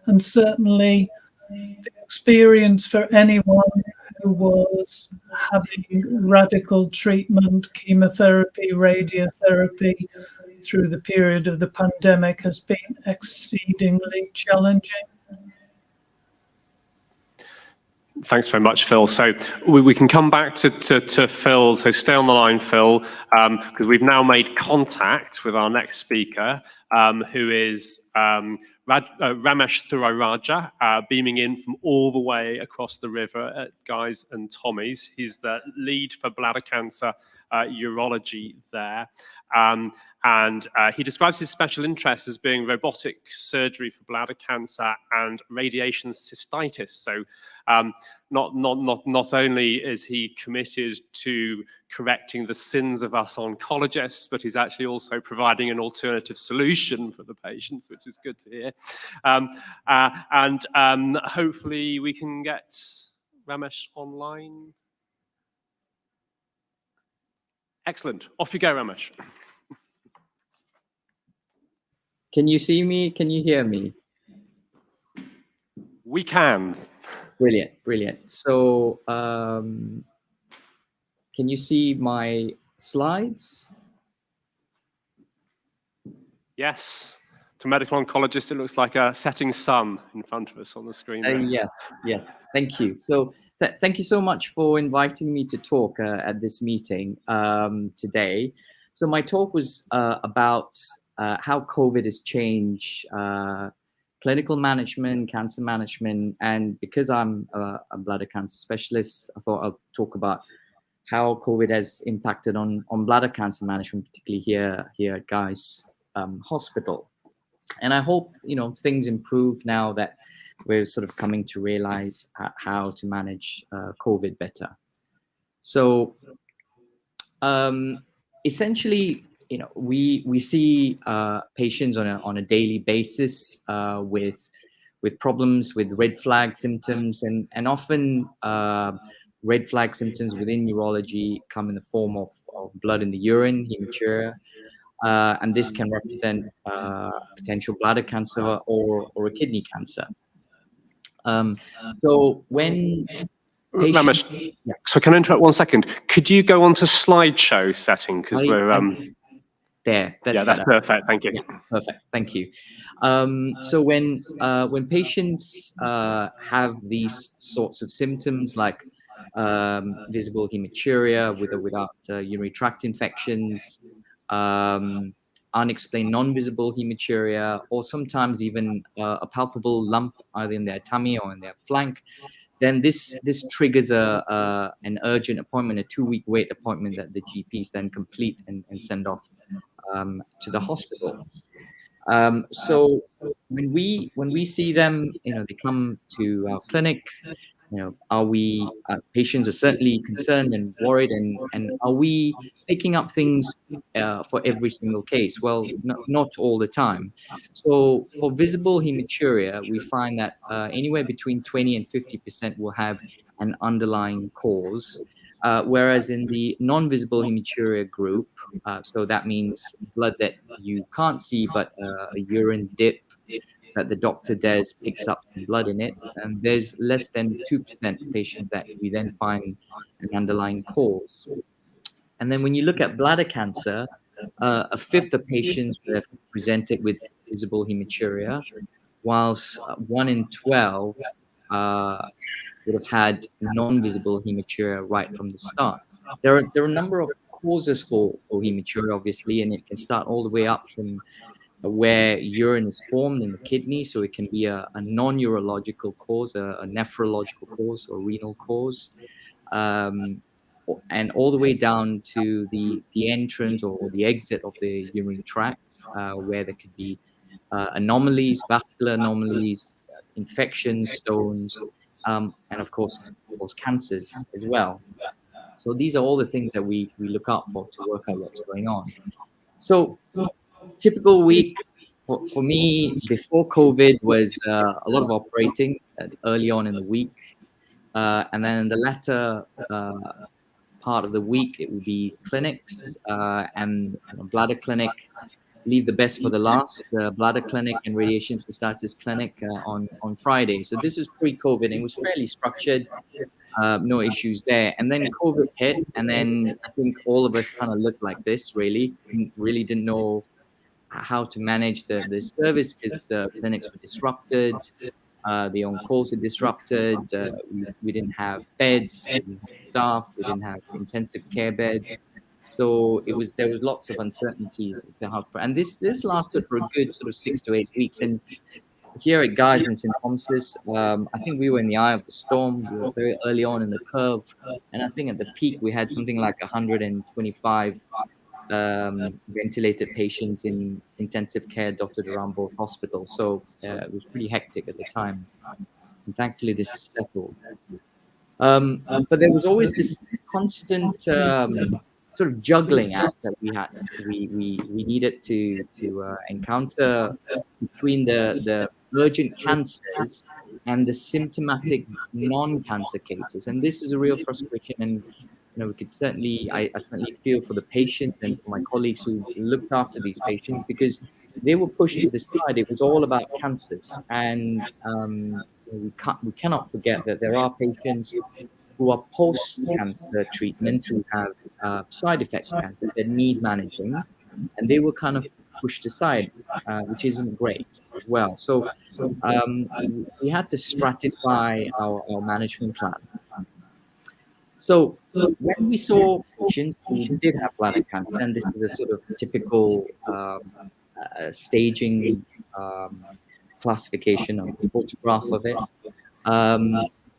And certainly the experience for anyone who was having radical treatment, chemotherapy, radiotherapy through the period of the pandemic has been exceedingly challenging.
Thanks very much, Phil. So we can come back to Phil. So stay on the line, Phil, because we've now made contact with our next speaker, who is Ramesh Thuraraja, beaming in from all the way across the river at Guy's and Tommy's. He's the lead for bladder cancer urology there. And he describes his special interest as being robotic surgery for bladder cancer and radiation cystitis. So not only is he committed to correcting the sins of us oncologists, but he's actually also providing an alternative solution for the patients, which is good to hear. And hopefully we can get Ramesh online. Excellent. Off you go, Ramesh.
Can you see me? Can you hear me?
We can.
Brilliant, brilliant. So can you see my slides?
Yes. To medical oncologists, it looks like a setting sun in front of us on the screen.
Yes. Thank you. So thank you so much for inviting me to talk at this meeting today. So my talk was about how COVID has changed clinical management, cancer management, and because I'm a bladder cancer specialist, I thought I'll talk about how COVID has impacted on bladder cancer management, particularly here at Guy's Hospital. And I hope things improve now that we're sort of coming to realize how to manage COVID better. So essentially, we see patients on a daily basis with problems with red flag symptoms, and often red flag symptoms within urology come in the form of blood in the urine, hematuria, and this can represent potential bladder cancer or a kidney cancer. So when
Ramesh, so can I interrupt 1 second? Could you go on to slideshow setting, because we're
there.
That's perfect. Thank you.
Perfect. Thank you. So when patients have these sorts of symptoms like visible hematuria with or without urinary tract infections, unexplained non-visible hematuria, or sometimes even a palpable lump either in their tummy or in their flank, then this triggers an urgent appointment, a 2-week wait appointment that the GPs then complete and send off to the hospital. So when we see them, they come to our clinic. Patients are certainly concerned and worried, and are we picking up things for every single case? Well, not all the time. So for visible hematuria, we find that anywhere between 20 and 50% will have an underlying cause, whereas in the non-visible hematuria group, so that means blood that you can't see, but a urine dip that the doctor does picks up some blood in it, and there's less than 2% patient that we then find an underlying cause. And then when you look at bladder cancer, a fifth of patients would have presented with visible hematuria, whilst 1 in 12 would have had non-visible hematuria right from the start. There are a number of causes for hematuria, obviously, and it can start all the way up from where urine is formed in the kidney. So it can be a non-urological cause, a nephrological cause, or renal cause, and all the way down to the entrance or the exit of the urinary tract, where there could be anomalies, vascular anomalies, infections, stones, and of course cancers as well. So these are all the things that we look out for to work out what's going on. So typical week for me before COVID was a lot of operating early on in the week, and then in the latter part of the week it would be clinics and a bladder clinic. Leave the best for the last, the bladder clinic and radiation cystitis clinic on Friday. So this is pre-COVID, and it was fairly structured, no issues there. And then COVID hit, and then I think all of us kind of looked like this, really didn't know how to manage the service, because clinics were disrupted, the on-calls were disrupted, we didn't have beds, we didn't have staff, we didn't have intensive care beds. So there was lots of uncertainties to how, and this lasted for a good sort of 6 to 8 weeks. And here at Guy's in St. Thomas's, I think we were in the eye of the storm. We were very early on in the curve, and I think at the peak we had something like 125 ventilated patients in intensive care dotted around both hospitals. So it was pretty hectic at the time, and thankfully this is settled. But there was always this constant sort of juggling act that we needed to encounter between the urgent cancers and the symptomatic non-cancer cases. And this is a real frustration. And we could I certainly feel for the patients and for my colleagues who looked after these patients, because they were pushed to the side. It was all about cancers, and we cannot forget that there are patients who are post-cancer treatment who have side effects of cancer that need managing, and they were kind of pushed aside, which isn't great as well. So we had to stratify our management plan. So when we saw patients who did have bladder cancer, and this is a sort of typical staging classification of the photograph of it,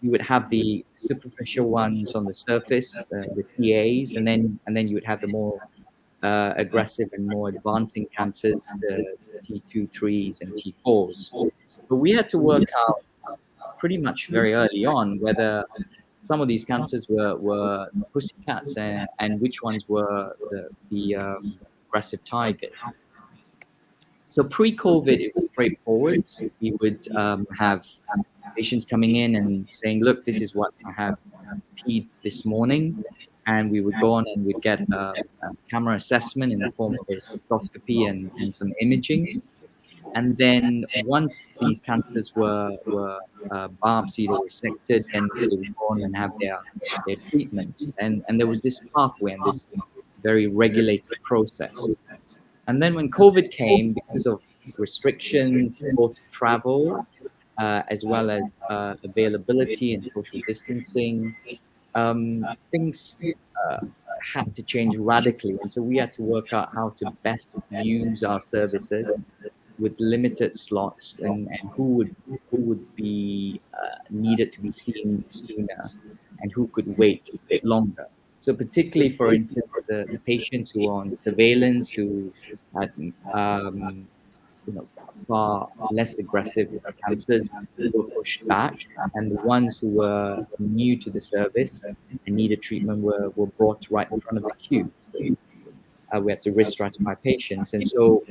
you would have the superficial ones on the surface, the TAs, and then you would have the more aggressive and more advancing cancers, the T2, 3s, and T4s. But we had to work out pretty much very early on whether some of these cancers were pussycats and which ones were the aggressive tigers. So pre-COVID, it was straightforward. We would have patients coming in and saying, look, this is what I have peed this morning. And we would go on and we'd get a camera assessment in the form of a cystoscopy and some imaging. And then once these cancers were biopsied or resected, then they would go on and have their treatment. And there was this pathway and this very regulated process. And then when COVID came, because of restrictions, both travel, as well as availability and social distancing, things had to change radically. And so we had to work out how to best use our services with limited slots, and who would be needed to be seen sooner and who could wait a bit longer. So particularly, for instance, the patients who are on surveillance, who had far less aggressive cancers, were pushed back, and the ones who were new to the service and needed treatment were brought right in front of the queue. We had to risk stratify patients, and so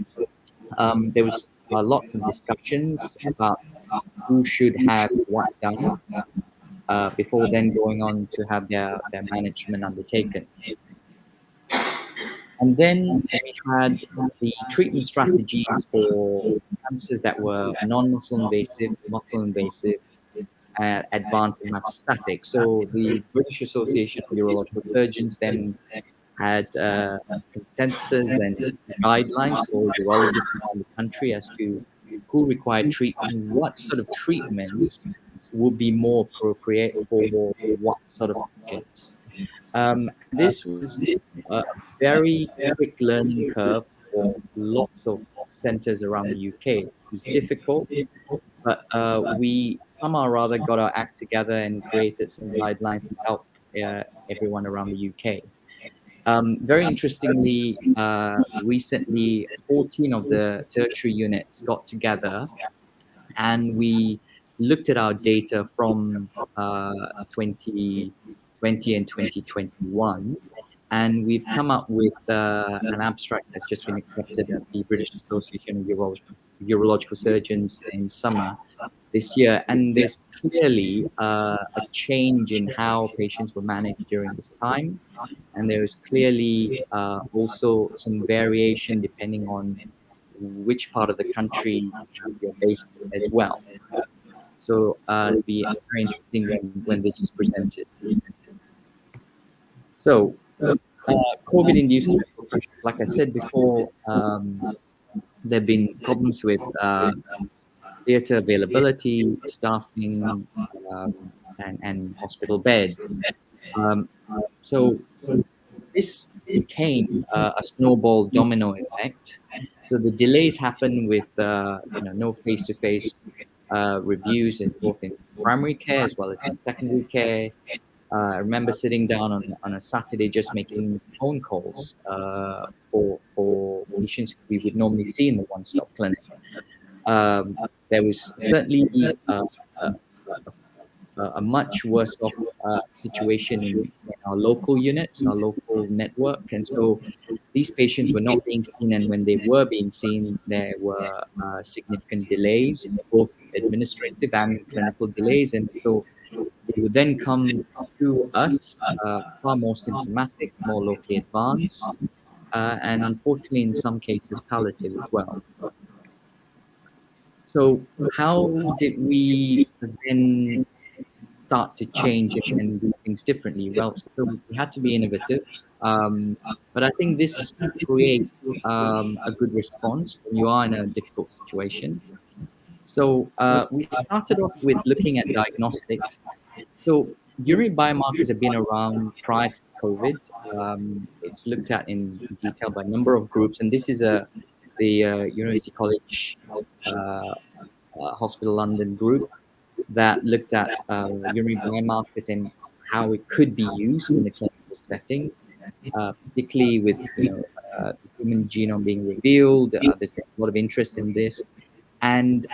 there was a lot of discussions about who should have what done before then going on to have their management undertaken. And then we had the treatment strategies for cancers that were non-muscle invasive, muscle invasive, advanced and metastatic. So the British Association of Urological Surgeons then had consensus and guidelines for urologists around the country as to who required treatment, what sort of treatments would be more appropriate for what sort of patients. This was a very quick learning curve for lots of centers around the UK. It was difficult, but we somehow or other got our act together and created some guidelines to help everyone around the UK. Very interestingly, recently 14 of the tertiary units got together and we looked at our data from 2020 and 2021, and we've come up with an abstract that's just been accepted at the British Association of Urological Surgeons in summer this year. And there's clearly a change in how patients were managed during this time. And there's clearly also some variation depending on which part of the country you're based as well. So it'll be very interesting when this is presented. So COVID-induced medical pressure, like I said before, there have been problems with theatre availability, staffing, and hospital beds. So this became a snowball domino effect. So the delays happen with no face-to-face reviews in both in primary care as well as in secondary care. I remember sitting down on a Saturday just making phone calls for patients we would normally see in the one-stop clinic. There was certainly a much worse off situation in our local units, our local network. And so these patients were not being seen, and when they were being seen, there were significant delays, both administrative and clinical delays. And so they would then come to us far more symptomatic, more locally advanced, and unfortunately in some cases palliative as well. So how did we then start to change and do things differently? Well, so we had to be innovative, but I think this creates a good response when you are in a difficult situation. So we started off with looking at diagnostics. So urine biomarkers have been around prior to COVID. It's looked at in detail by a number of groups, and this is the University College Hospital London group that looked at urine biomarkers and how it could be used in the clinical setting, particularly with the human genome being revealed. There's been a lot of interest in this. And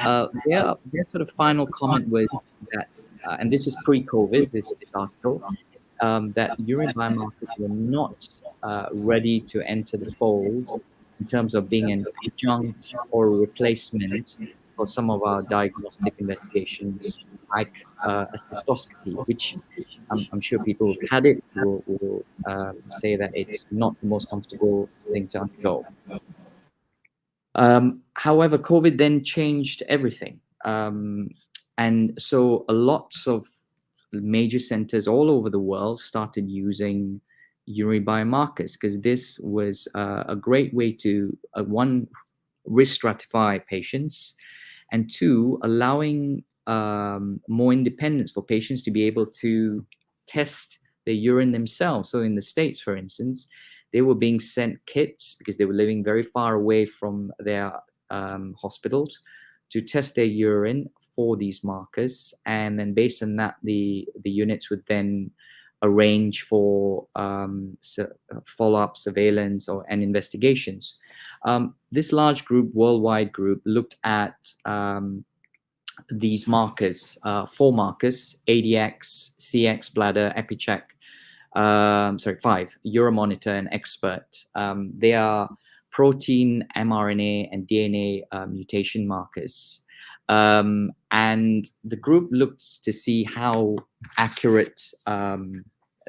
their sort of final comment was that, and this is pre-COVID, this article, that urine biomarkers were not ready to enter the fold in terms of being an adjunct or a replacement for some of our diagnostic investigations, like a cystoscopy, which I'm sure people who've had it will say that it's not the most comfortable thing to undergo. However, COVID then changed everything. And so lots of major centers all over the world started using urine biomarkers because this was a great way to, one, risk stratify patients, and two, allowing more independence for patients to be able to test their urine themselves. So in the States, for instance, they were being sent kits because they were living very far away from their hospitals to test their urine for these markers. And then based on that, the units would then arrange for follow-up surveillance and investigations. This large group, worldwide group, looked at these markers, 4 markers: ADX, CX, Bladder, EpiCheck, 5, Euromonitor, and Expert. They are protein, mRNA, and DNA mutation markers. And the group looked to see how accurate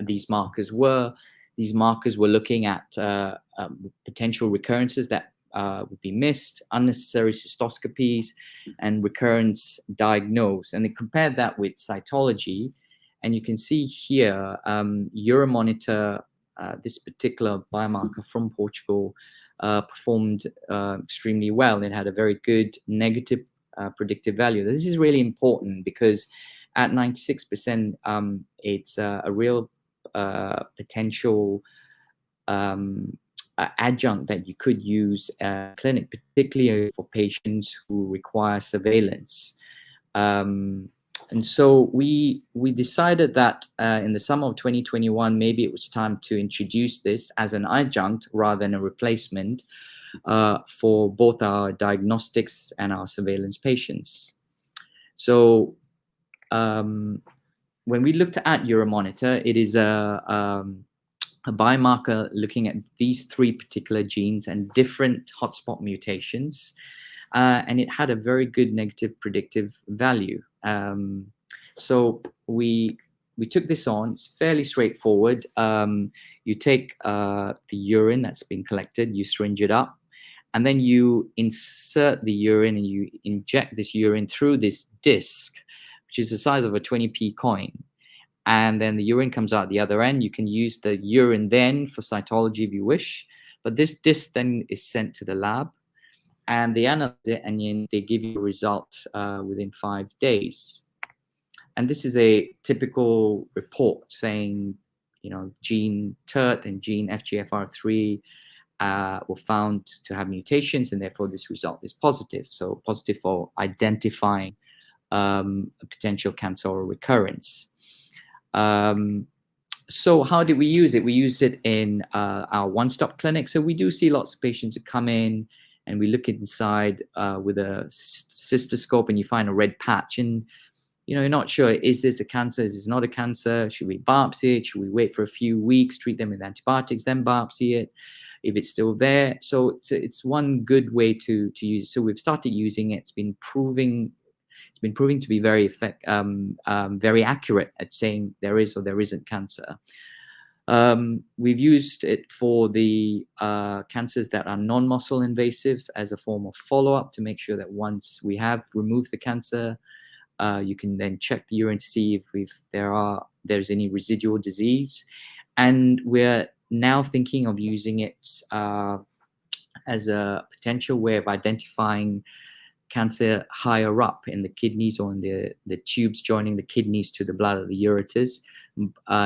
these markers were. These markers were looking at potential recurrences that would be missed, unnecessary cystoscopies, and recurrence diagnosed. And they compared that with cytology. And you can see here, Euromonitor, this particular biomarker from Portugal, performed extremely well. It had a very good negative predictive value. This is really important because at 96%, it's a real potential adjunct that you could use clinic, particularly for patients who require surveillance. And so we decided that in the summer of 2021, maybe it was time to introduce this as an adjunct rather than a replacement for both our diagnostics and our surveillance patients. So when we looked at Euromonitor, it is a biomarker looking at these 3 particular genes and different hotspot mutations. And it had a very good negative predictive value. So we took this on. It's fairly straightforward. You take the urine that's been collected, you syringe it up, and then you insert the urine and you inject this urine through this disc, which is the size of a 20p coin. And then the urine comes out the other end. You can use the urine then for cytology if you wish, but this disc then is sent to the lab and they analyze it and they give you a result within 5 days. And this is a typical report saying, you know, gene TERT and gene FGFR3 were found to have mutations, and therefore this result is positive. So positive for identifying a potential cancer or recurrence. So how did we use it? We used it in our one-stop clinic. So we do see lots of patients that come in and we look inside with a cystoscope and you find a red patch and you know, you're not sure, is this a cancer? Is this not a cancer? Should we biopsy it? Should we wait for a few weeks, treat them with antibiotics, then biopsy it if it's still there? So it's one good way to use it. So we've started using it. It's been proving to be very very accurate at saying there is or there isn't cancer. We've used it for the cancers that are non-muscle invasive as a form of follow-up to make sure that once we have removed the cancer, you can then check the urine to see if there's any residual disease. And we're now thinking of using it as a potential way of identifying cancer higher up in the kidneys or in the tubes joining the kidneys to the bladder, the ureters,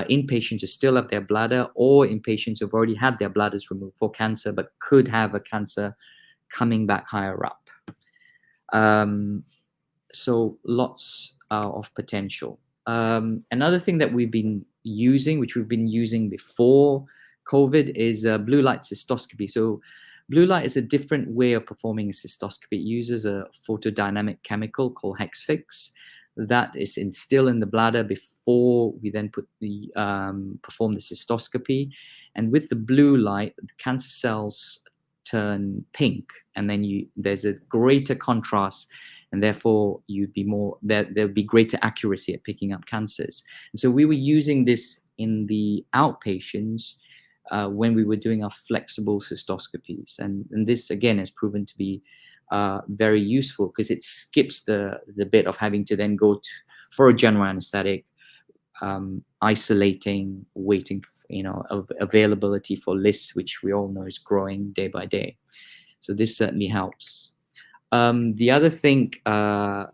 in patients who still have their bladder or in patients who've already had their bladders removed for cancer but could have a cancer coming back higher up. So lots of potential. Another thing that we've been using, which we've been using before COVID, is blue light cystoscopy. So blue light is a different way of performing a cystoscopy. It uses a photodynamic chemical called hexfix that is instilled in the bladder before we then perform the cystoscopy. And with the blue light, the cancer cells turn pink, and then there's a greater contrast, and therefore there'll be greater accuracy at picking up cancers. And so we were using this in the outpatients when we were doing our flexible cystoscopies. And this, again, has proven to be very useful because it skips the bit of having to then go for a general anesthetic, isolating, waiting, availability for lists, which we all know is growing day by day. So this certainly helps. The other thing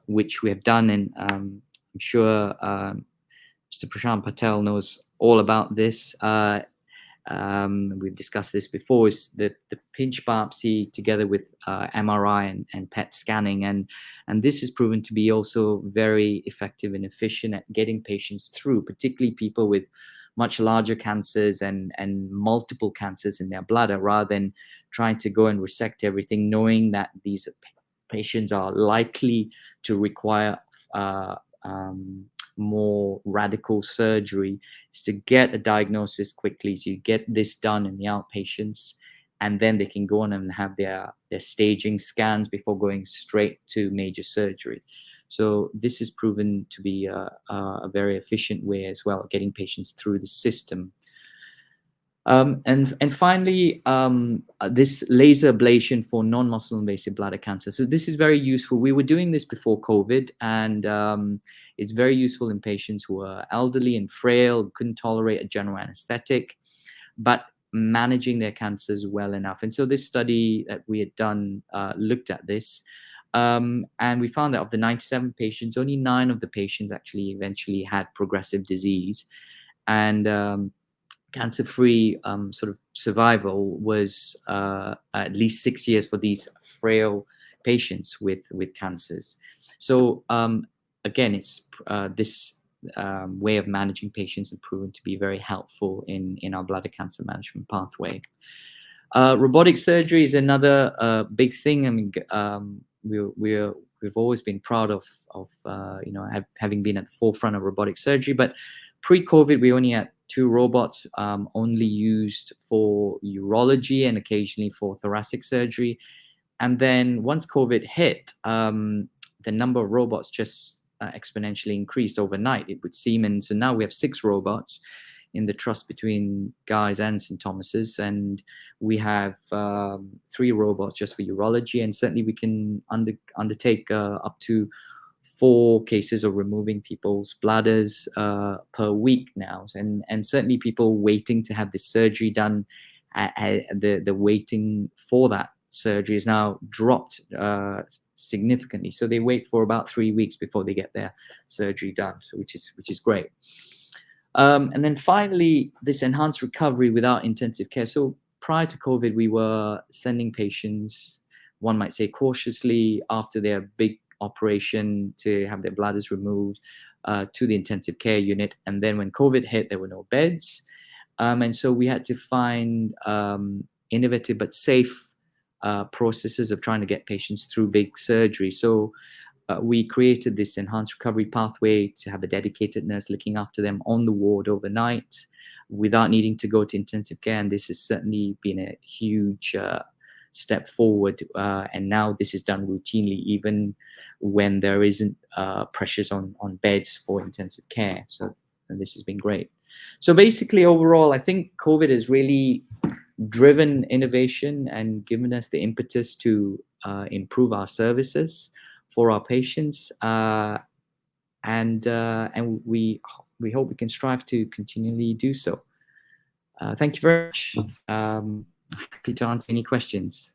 which we have done, and I'm sure Mr. Prashant Patel knows all about this, we've discussed this before, is the pinch biopsy together with MRI and PET scanning. And this has proven to be also very effective and efficient at getting patients through, particularly people with much larger cancers and multiple cancers in their bladder, rather than trying to go and resect everything, knowing that these patients are likely to require more radical surgery, is to get a diagnosis quickly. So you get this done in the outpatients, and then they can go on and have their staging scans before going straight to major surgery. So this is proven to be a very efficient way as well, getting patients through the system. And finally, this laser ablation for non-muscle invasive bladder cancer. So this is very useful. We were doing this before COVID, and it's very useful in patients who are elderly and frail, couldn't tolerate a general anesthetic, but managing their cancers well enough. And so this study that we had done looked at this, and we found that of the 97 patients, only 9 of the patients actually eventually had progressive disease. And cancer-free sort of survival was at least 6 years for these frail patients with cancers. So again, it's this way of managing patients has proven to be very helpful in our bladder cancer management pathway. Robotic surgery is another big thing. I mean, we've always been proud of having been at the forefront of robotic surgery, but pre-COVID, we only had 2 robots only used for urology and occasionally for thoracic surgery. And then once COVID hit, the number of robots just exponentially increased overnight, it would seem. And so now we have 6 robots in the trust between Guy's and St. Thomas's, and we have 3 robots just for urology, and certainly we can undertake up to 4 cases of removing people's bladders per week now, and certainly people waiting to have this surgery done, the waiting for that surgery is now dropped significantly. So they wait for about 3 weeks before they get their surgery done, so which is great. And then finally, this enhanced recovery without intensive care. So prior to COVID, we were sending patients, one might say cautiously, after their big operation to have their bladders removed to the intensive care unit. And then when COVID hit, there were no beds. And so we had to find innovative but safe processes of trying to get patients through big surgery. So we created this enhanced recovery pathway to have a dedicated nurse looking after them on the ward overnight without needing to go to intensive care. And this has certainly been a huge step forward. And now this is done routinely, even when there isn't pressures on beds for intensive care. So and this has been great. So basically, overall, I think COVID has really driven innovation and given us the impetus to improve our services for our patients, and we hope we can strive to continually do so. Thank you very much. Happy to answer any questions.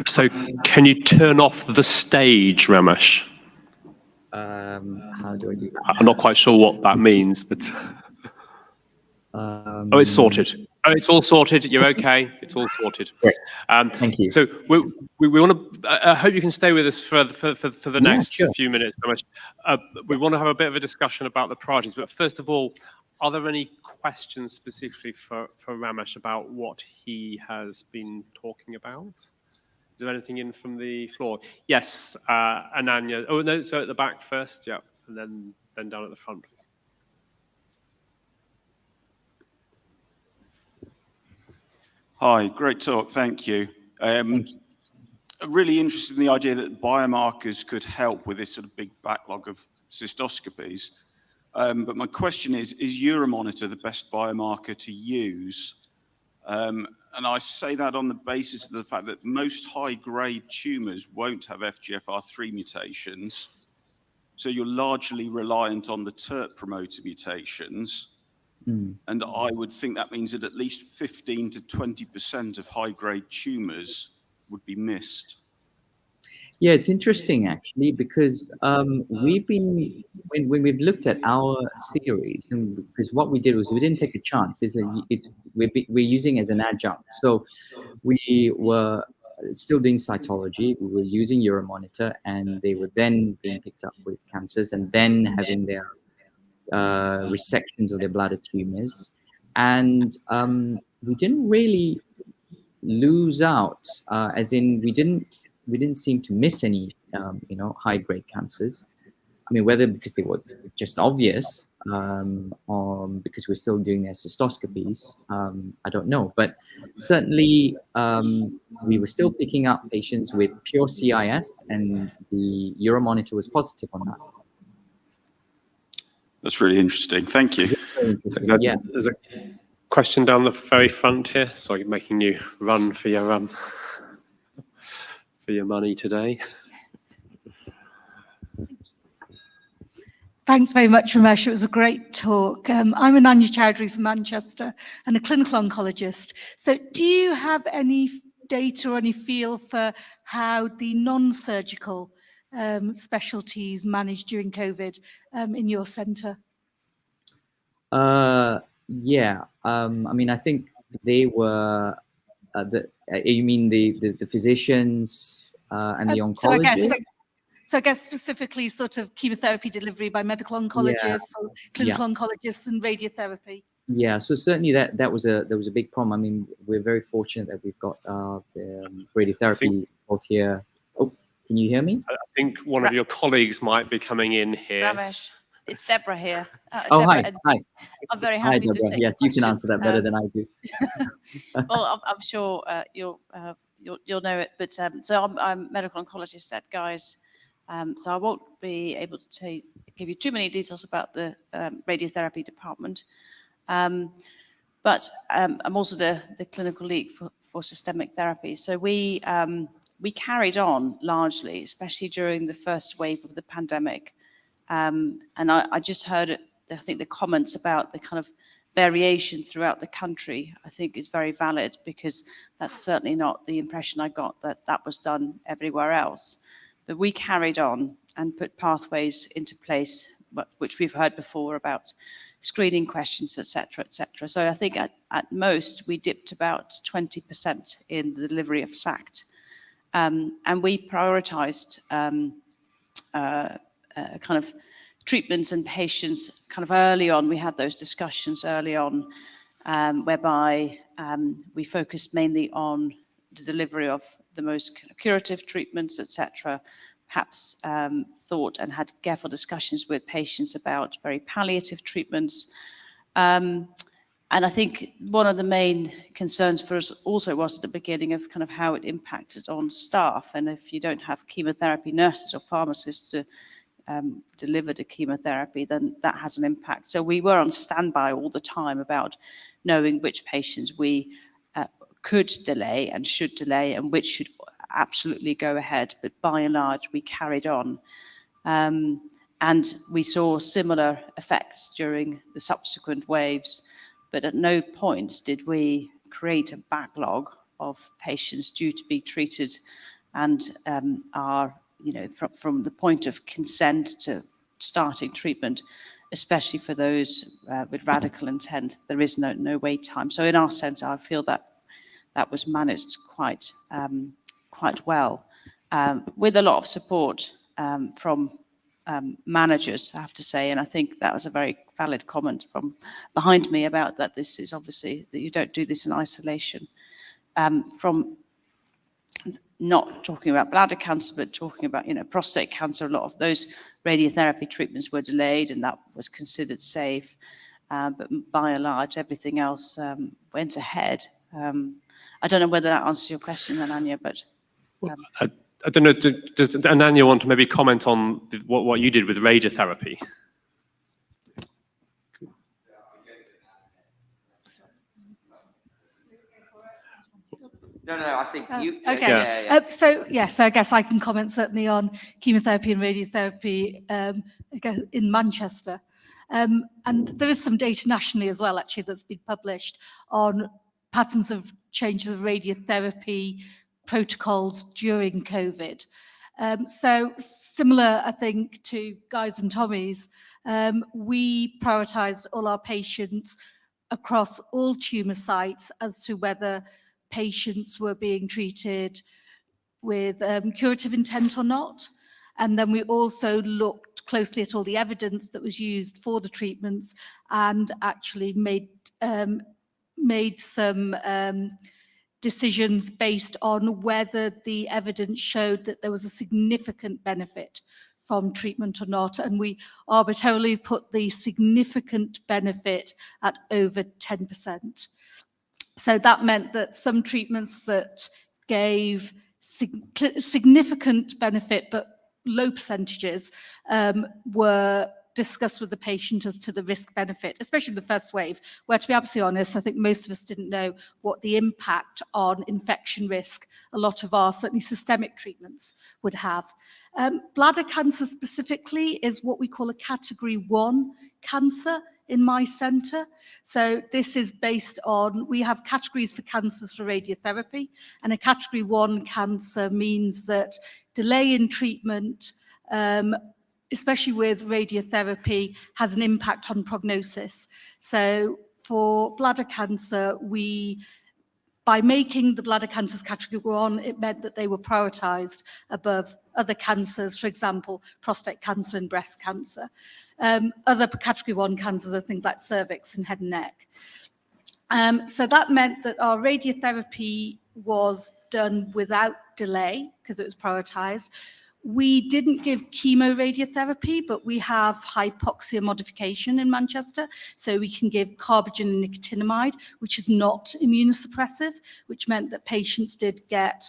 So can you turn off the stage, Ramesh?
How do I do that?
I'm not quite sure what that means, but oh, it's sorted. Oh, it's all sorted. You're okay. It's all sorted.
Great. Thank you.
So we want to. I hope you can stay with us for the next few minutes, Ramesh. We want to have a bit of a discussion about the priorities. But first of all, are there any questions specifically for Ramesh about what he has been talking about? Is there anything in from the floor? Yes, Ananya. Oh no, so at the back first, yeah, and then down at the front, please.
Hi, great talk, thank you. I'm really interested in the idea that biomarkers could help with this sort of big backlog of cystoscopies. But my question is Euromonitor the best biomarker to use? And I say that on the basis of the fact that most high-grade tumors won't have FGFR3 mutations. So you're largely reliant on the TERT promoter mutations. And I would think that means that at least 15 to 20% of high-grade tumors would be missed.
Yeah, it's interesting actually, because we've been, when we've looked at our series, and because what we did was we didn't take a chance. We're using as an adjunct. So we were still doing cytology. We were using Euromonitor, and they were then being picked up with cancers and then having their resections of their bladder tumors. And we didn't really lose out, as in we didn't seem to miss any, high-grade cancers. I mean, whether because they were just obvious, or because we're still doing their cystoscopies, I don't know. But certainly, we were still picking up patients with pure CIS, and the Euromonitor was positive on that.
That's really interesting. Thank you.
Very interesting. Yeah.
There's a question down the very front here. Sorry, making you run for your money today.
Thanks very much, Ramesh. It was a great talk. I'm Ananya Chowdhury from Manchester and a clinical oncologist. So do you have any data or any feel for how the non-surgical specialties managed during COVID in your centre?
Yeah. I mean, I think they were, you mean the physicians and the oncologists?
So I guess specifically sort of chemotherapy delivery by medical oncologists or clinical oncologists and radiotherapy.
Yeah, so certainly that was a big problem. I mean, we're very fortunate that we've got the radiotherapy both here. Oh, can you hear me?
I think one of your colleagues might be coming in here.
Ramesh, it's Deborah here.
Oh,
Deborah,
hi.
I'm very
Hi,
happy to
Deborah.
take
Yes, you can answer that better than I do.
Well, I'm sure you'll know it, but so I'm a medical oncologist at Guy's. So I won't be able to give you too many details about the radiotherapy department. But I'm also the clinical lead for systemic therapy. So we carried on largely, especially during the first wave of the pandemic. And I just heard, I think, the comments about the kind of variation throughout the country, I think is very valid, because that's certainly not the impression I got that was done everywhere else. But we carried on and put pathways into place, which we've heard before about screening questions, et cetera, et cetera. So I think at most we dipped about 20% in the delivery of SACT. And we prioritized kind of treatments and patients kind of early on. We had those discussions early on, whereby we focused mainly on the delivery of the most curative treatments, etc. Perhaps thought and had careful discussions with patients about very palliative treatments. And I think one of the main concerns for us also was at the beginning of kind of how it impacted on staff. And if you don't have chemotherapy nurses or pharmacists to deliver the chemotherapy, then that has an impact. So we were on standby all the time about knowing which patients we could delay and should delay and which should absolutely go ahead. But by and large, we carried on. And we saw similar effects during the subsequent waves. But at no point did we create a backlog of patients due to be treated and are, you know, from the point of consent to starting treatment, especially for those with radical intent, there is no wait time. So in our sense, I feel that was managed quite well, with a lot of support from managers, I have to say. And I think that was a very valid comment from behind me about that. This is obviously that you don't do this in isolation. From not talking about bladder cancer, but talking about, you know, prostate cancer, a lot of those radiotherapy treatments were delayed and that was considered safe. But by and large, everything else went ahead. I don't know whether that answers your question, Ananya, but...
I don't know, does Ananya want to maybe comment on what you did with radiotherapy?
No, I think you...
Okay.
Yeah.
So I guess I can comment certainly on chemotherapy and radiotherapy in Manchester. And there is some data nationally as well, actually, that's been published on patterns of changes of radiotherapy protocols during COVID. So similar, I think, to Guy's and Tommy's, we prioritised all our patients across all tumour sites as to whether patients were being treated with curative intent or not. And then we also looked closely at all the evidence that was used for the treatments and actually made some decisions based on whether the evidence showed that there was a significant benefit from treatment or not. And we arbitrarily put the significant benefit at over 10%. So that meant that some treatments that gave significant benefit, but low percentages were discussed with the patient as to the risk benefit, especially the first wave, where, to be absolutely honest, I think most of us didn't know what the impact on infection risk a lot of our certainly systemic treatments would have. Bladder cancer specifically is what we call a category 1 cancer in my centre. So this is based on, we have categories for cancers for radiotherapy, and a category 1 cancer means that delay in treatment, especially with radiotherapy, has an impact on prognosis. So for bladder cancer, by making the bladder cancers category 1, it meant that they were prioritised above other cancers, for example, prostate cancer and breast cancer. Other category 1 cancers are things like cervix and head and neck. So that meant that our radiotherapy was done without delay because it was prioritised. We didn't give chemoradiotherapy, but we have hypoxia modification in Manchester. So we can give carbogen and nicotinamide, which is not immunosuppressive, which meant that patients did get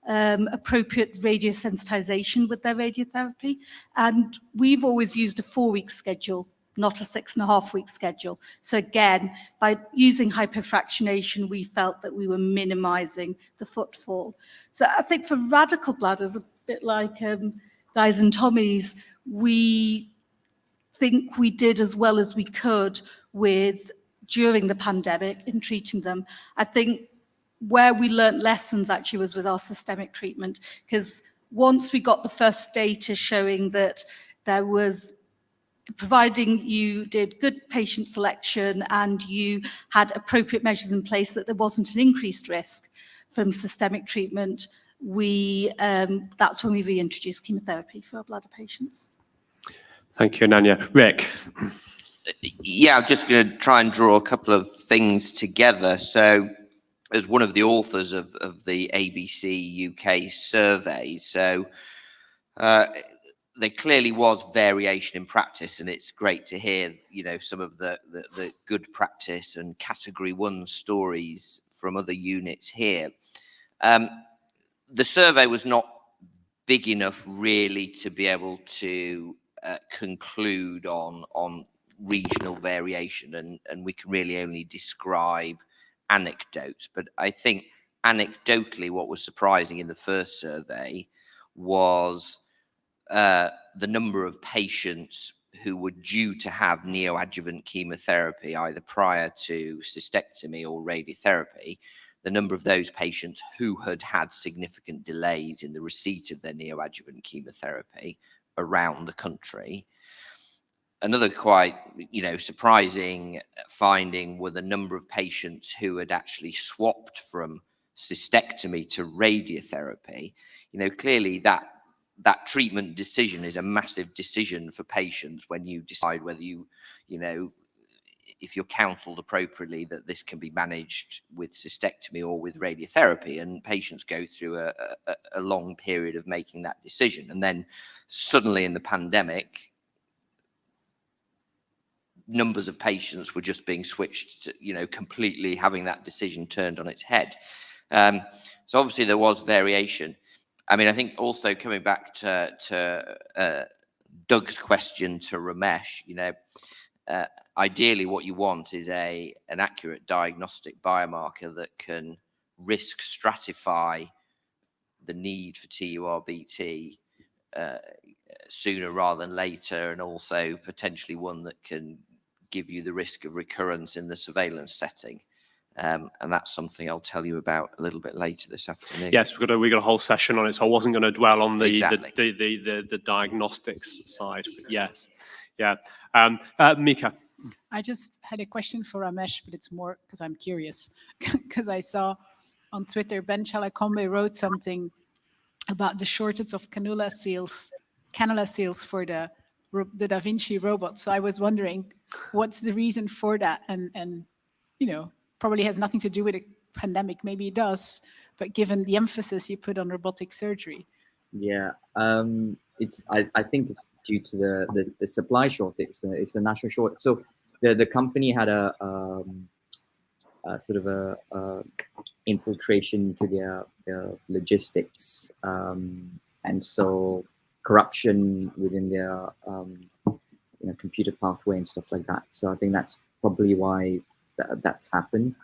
appropriate radiosensitization with their radiotherapy. And we've always used a 4-week schedule, not a 6.5-week schedule. So again, by using hypofractionation, we felt that we were minimizing the footfall. So I think for radical bladders, a bit like Guy's and Tommy's, we think we did as well as we could during the pandemic in treating them. I think where we learnt lessons actually was with our systemic treatment, because once we got the first data showing that there was, providing you did good patient selection and you had appropriate measures in place, that there wasn't an increased risk from systemic treatment, that's when we reintroduced chemotherapy for our bladder patients.
Thank you, Ananya. Rick?
Yeah, I'm just going to try and draw a couple of things together. So, as one of the authors of the ABC UK survey, so there clearly was variation in practice, and it's great to hear, some of the good practice and category 1 stories from other units here. The survey was not big enough really to be able to conclude on regional variation, and we can really only describe anecdotes. But I think anecdotally what was surprising in the first survey was the number of patients who were due to have neoadjuvant chemotherapy either prior to cystectomy or radiotherapy, the number of those patients who had had significant delays in the receipt of their neoadjuvant chemotherapy around the country. Another quite, surprising finding were the number of patients who had actually swapped from cystectomy to radiotherapy. Clearly that treatment decision is a massive decision for patients when you decide whether if you're counseled appropriately that this can be managed with cystectomy or with radiotherapy, and patients go through a long period of making that decision. And then suddenly in the pandemic, numbers of patients were just being switched to, completely having that decision turned on its head. So obviously there was variation. I mean, I think also coming back to Doug's question to Ramesh, ideally what you want is an accurate diagnostic biomarker that can risk stratify the need for TURBT sooner rather than later, and also potentially one that can give you the risk of recurrence in the surveillance setting. And that's something I'll tell you about a little bit later this afternoon.
Yes, we got a whole session on it, so I wasn't going to dwell on the
exactly.
the diagnostics side. But yes, yeah. Mika.
I just had a question for Ramesh, but it's more because I'm curious. Because I saw on Twitter, Ben Chalakombe wrote something about the shortage of cannula seals for the Da Vinci robot. So I was wondering, what's the reason for that? And probably has nothing to do with a pandemic. Maybe it does, but given the emphasis you put on robotic surgery.
Yeah, I think it's due to the supply shortage. It's a national shortage. So the company had a sort of a infiltration into their logistics, and so corruption within their computer pathway and stuff like that. So I think that's probably why that's happened.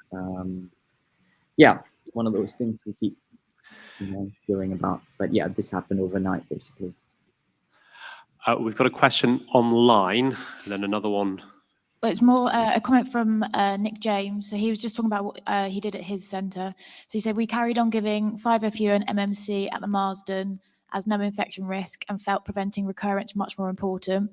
Yeah, one of those things we keep hearing about. But yeah, this happened overnight, basically.
We've got a question online, and then another one.
Well, it's more a comment from Nick James. So he was just talking about what he did at his centre. So he said, we carried on giving 5-FU and MMC at the Marsden as no infection risk and felt preventing recurrence much more important.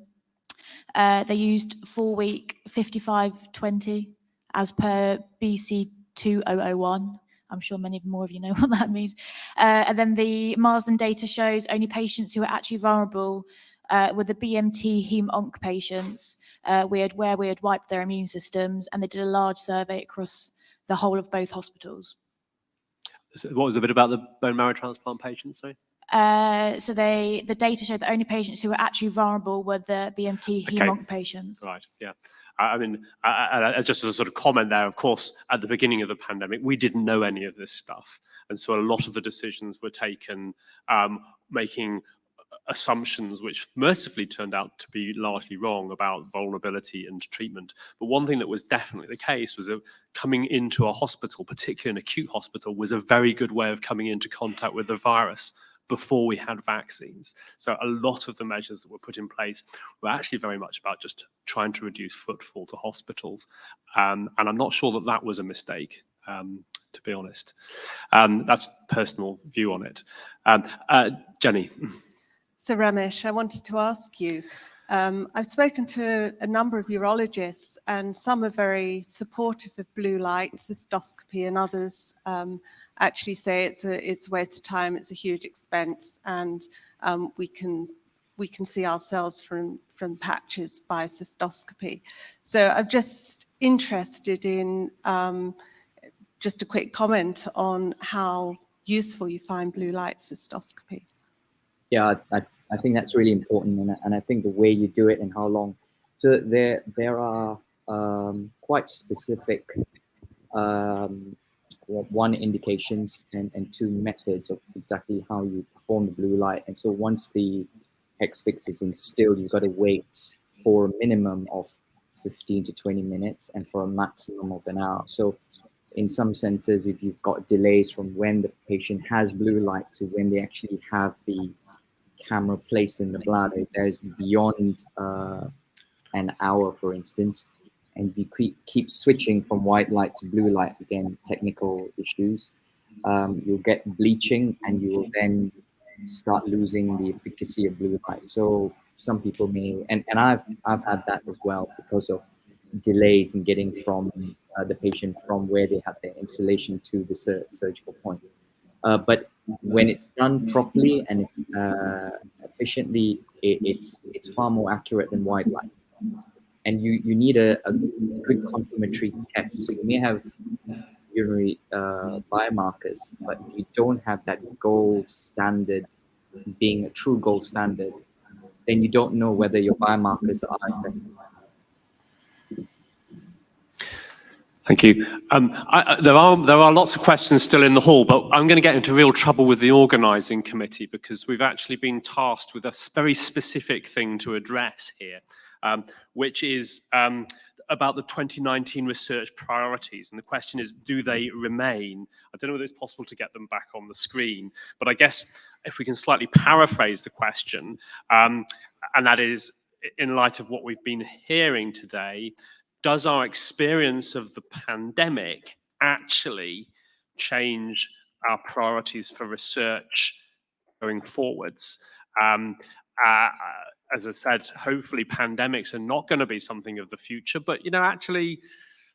They used 4-week 55-20 as per BC 2001. I'm sure many more of you know what that means. And then the Marsden data shows only patients who are actually vulnerable with the BMT hem-onc patients, where we had wiped their immune systems, and they did a large survey across the whole of both hospitals.
So what was a bit about the bone marrow transplant patients, sorry?
So the data showed that only patients who were actually vulnerable were the BMT hem-onc patients.
Right, yeah. I mean, just as a sort of comment there, of course, at the beginning of the pandemic, we didn't know any of this stuff. And so a lot of the decisions were taken making assumptions which mercifully turned out to be largely wrong about vulnerability and treatment. But one thing that was definitely the case was that coming into a hospital, particularly an acute hospital, was a very good way of coming into contact with the virus before we had vaccines. So a lot of the measures that were put in place were actually very much about just trying to reduce footfall to hospitals. And I'm not sure that that was a mistake, to be honest. That's personal view on it. Jenny.
So Ramesh, I wanted to ask you, I've spoken to a number of urologists, and some are very supportive of blue light cystoscopy, and others actually say it's a waste of time, it's a huge expense, and we can see ourselves from patches by cystoscopy. So I'm just interested in just a quick comment on how useful you find blue light cystoscopy.
Yeah, I think that's really important, and I think the way you do it and how long. So there are quite specific one indications and two methods of exactly how you perform the blue light. And so once the hex fix is instilled, you've got to wait for a minimum of 15 to 20 minutes and for a maximum of an hour. So in some centers, if you've got delays from when the patient has blue light to when they actually have the camera placed in the bladder, there's beyond an hour, for instance, and you keep switching from white light to blue light, again, technical issues, you'll get bleaching, and you will then start losing the efficacy of blue light. So some people may, and I've had that as well, because of delays in getting from the patient from where they had their installation to the surgical point. But when it's done properly and efficiently, it's far more accurate than white light. And you need a good confirmatory test. So you may have urinary biomarkers, but you don't have that gold standard being a true gold standard, then you don't know whether your biomarkers are effective.
Thank you. There are lots of questions still in the hall, but I'm going to get into real trouble with the organising committee, because we've actually been tasked with a very specific thing to address here, which is about the 2019 research priorities. And the question is, do they remain? I don't know whether it's possible to get them back on the screen, but I guess if we can slightly paraphrase the question, and that is, in light of what we've been hearing today, does our experience of the pandemic actually change our priorities for research going forwards? As I said, hopefully pandemics are not going to be something of the future, but actually,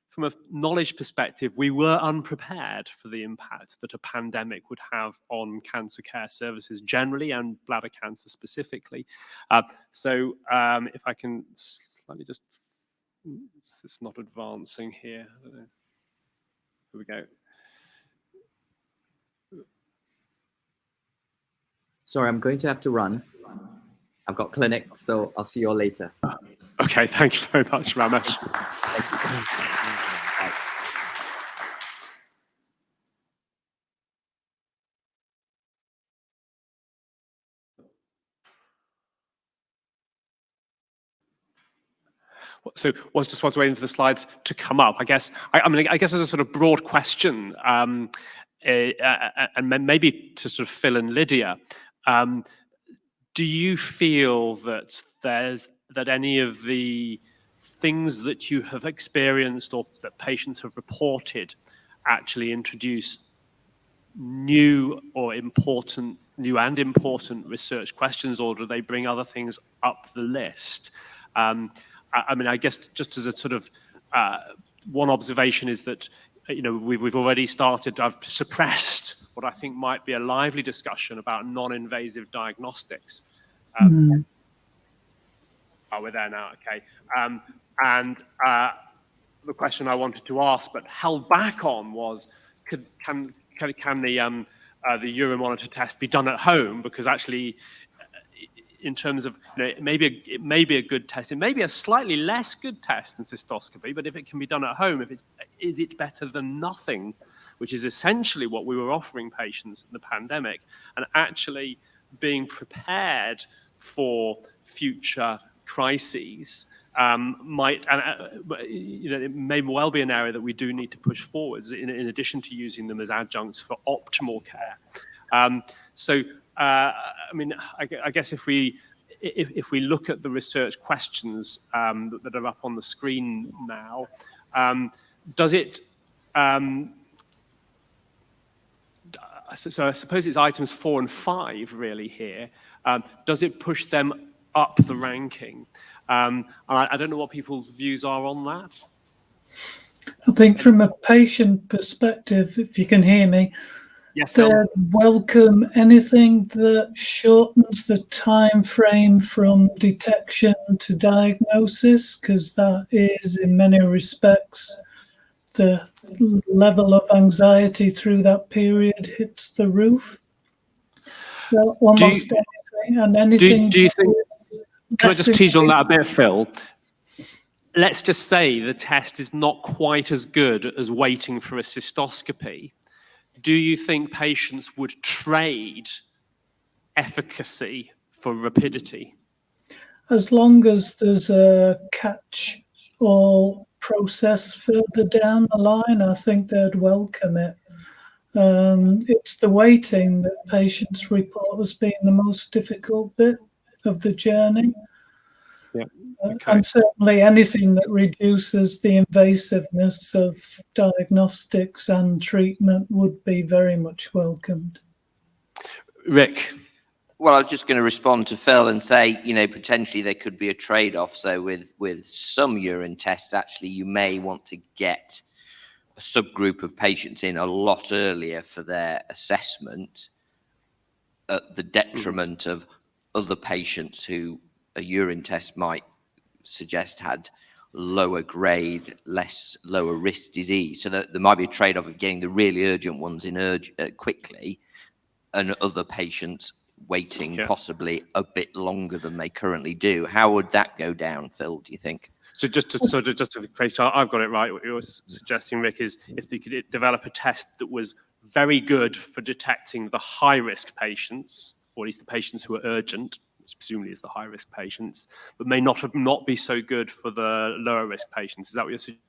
from a knowledge perspective, we were unprepared for the impact that a pandemic would have on cancer care services generally and bladder cancer specifically. So if I can slightly just, it's not advancing here. I don't know. Here we go.
Sorry, I'm going to have to run. I've got clinic, so I'll see you all later.
Okay, thank you very much, Ramesh.
Thank you. Bye.
So was waiting for the slides to come up. I guess as a sort of broad question, and maybe to sort of Phil and Lydia, do you feel that any of the things that you have experienced or that patients have reported actually introduce new and important research questions, or do they bring other things up the list? I guess just as a sort of one observation is that we've already started. I've suppressed what I think might be a lively discussion about non-invasive diagnostics. Oh, we're there now. Okay. And the question I wanted to ask, but held back on, was can the urine monitor test be done at home? Because actually, in terms of it may be a good test, it may be a slightly less good test than cystoscopy, but if it can be done at home, is it better than nothing, which is essentially what we were offering patients in the pandemic, and actually being prepared for future crises it may well be an area that we do need to push forwards in addition to using them as adjuncts for optimal care. I guess if we look at the research questions that are up on the screen now, does it? So I suppose it's items 4 and 5 really here. Does it push them up the ranking? I don't know what people's views are on that.
I think from a patient perspective, if you can hear me,
yes,
they welcome anything that shortens the time frame from detection to diagnosis, because that is in many respects the level of anxiety through that period hits the roof. So almost anything and anything.
Do you think? Can I just tease on that a bit, Phil? Let's just say the test is not quite as good as waiting for a cystoscopy. Do you think patients would trade efficacy for rapidity?
As long as there's a catch-all process further down the line, I think they'd welcome it. It's the waiting that patients report as being the most difficult bit of the journey.
Yeah. Okay.
And certainly anything that reduces the invasiveness of diagnostics and treatment would be very much welcomed.
Rick?
Well, I was just going to respond to Phil and say, potentially there could be a trade-off. So with some urine tests, actually, you may want to get a subgroup of patients in a lot earlier for their assessment at the detriment of other patients who a urine test might suggest had lower grade, lower risk disease. So there might be a trade-off of getting the really urgent ones in quickly, and other patients waiting possibly a bit longer than they currently do. How would that go down, Phil, do you think?
So just to make sure I've got it right, what you're suggesting, Rick, is if they could develop a test that was very good for detecting the high-risk patients, or at least the patients who are urgent, which presumably is the high-risk patients, but may not be so good for the lower-risk patients. Is that what you're suggesting?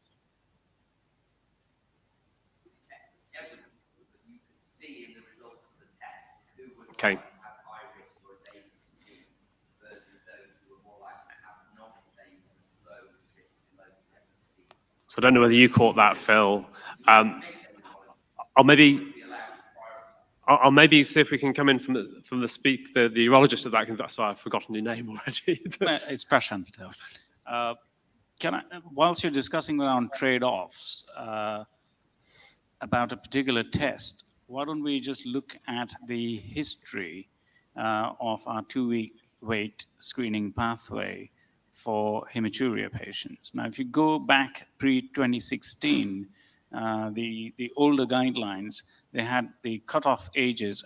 Okay. So I don't know whether you caught that, Phil. I'll maybe see if we can come in from the urologist of that. Sorry, I've forgotten your name already.
It's Prashant Patel. Whilst you're discussing around trade-offs about a particular test, why don't we just look at the history of our 2-week wait screening pathway for hematuria patients. Now, if you go back pre-2016, the older guidelines, they had the cutoff ages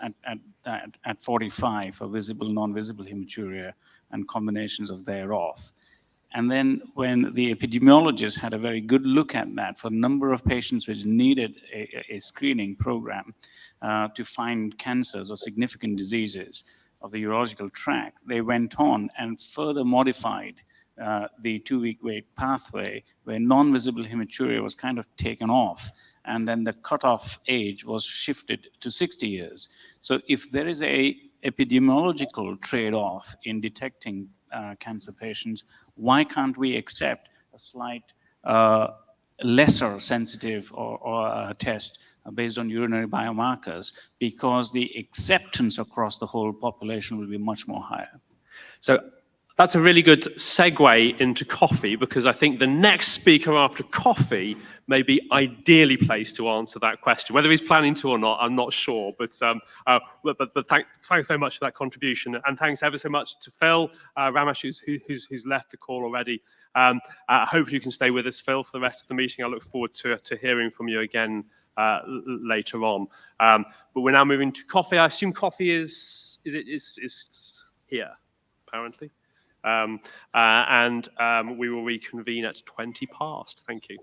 at 45 for visible, non-visible hematuria and combinations of thereof. And then when the epidemiologists had a very good look at that for a number of patients which needed a screening program to find cancers or significant diseases of the urological tract, they went on and further modified the 2-week wait pathway, where non-visible hematuria was kind of taken off, and then the cutoff age was shifted to 60 years. So if there is a epidemiological trade-off in detecting cancer patients, why can't we accept a slight lesser sensitive or test based on urinary biomarkers, because the acceptance across the whole population will be much more higher?
So that's a really good segue into coffee, because I think the next speaker after coffee may be ideally placed to answer that question. Whether he's planning to or not, I'm not sure. But thanks very much for that contribution, and thanks ever so much to Phil Ramesh, who's left the call already. Hopefully you can stay with us, Phil, for the rest of the meeting. I look forward to hearing from you again later on. But we're now moving to coffee. I assume coffee is here, apparently. We will reconvene at 20 past. Thank you.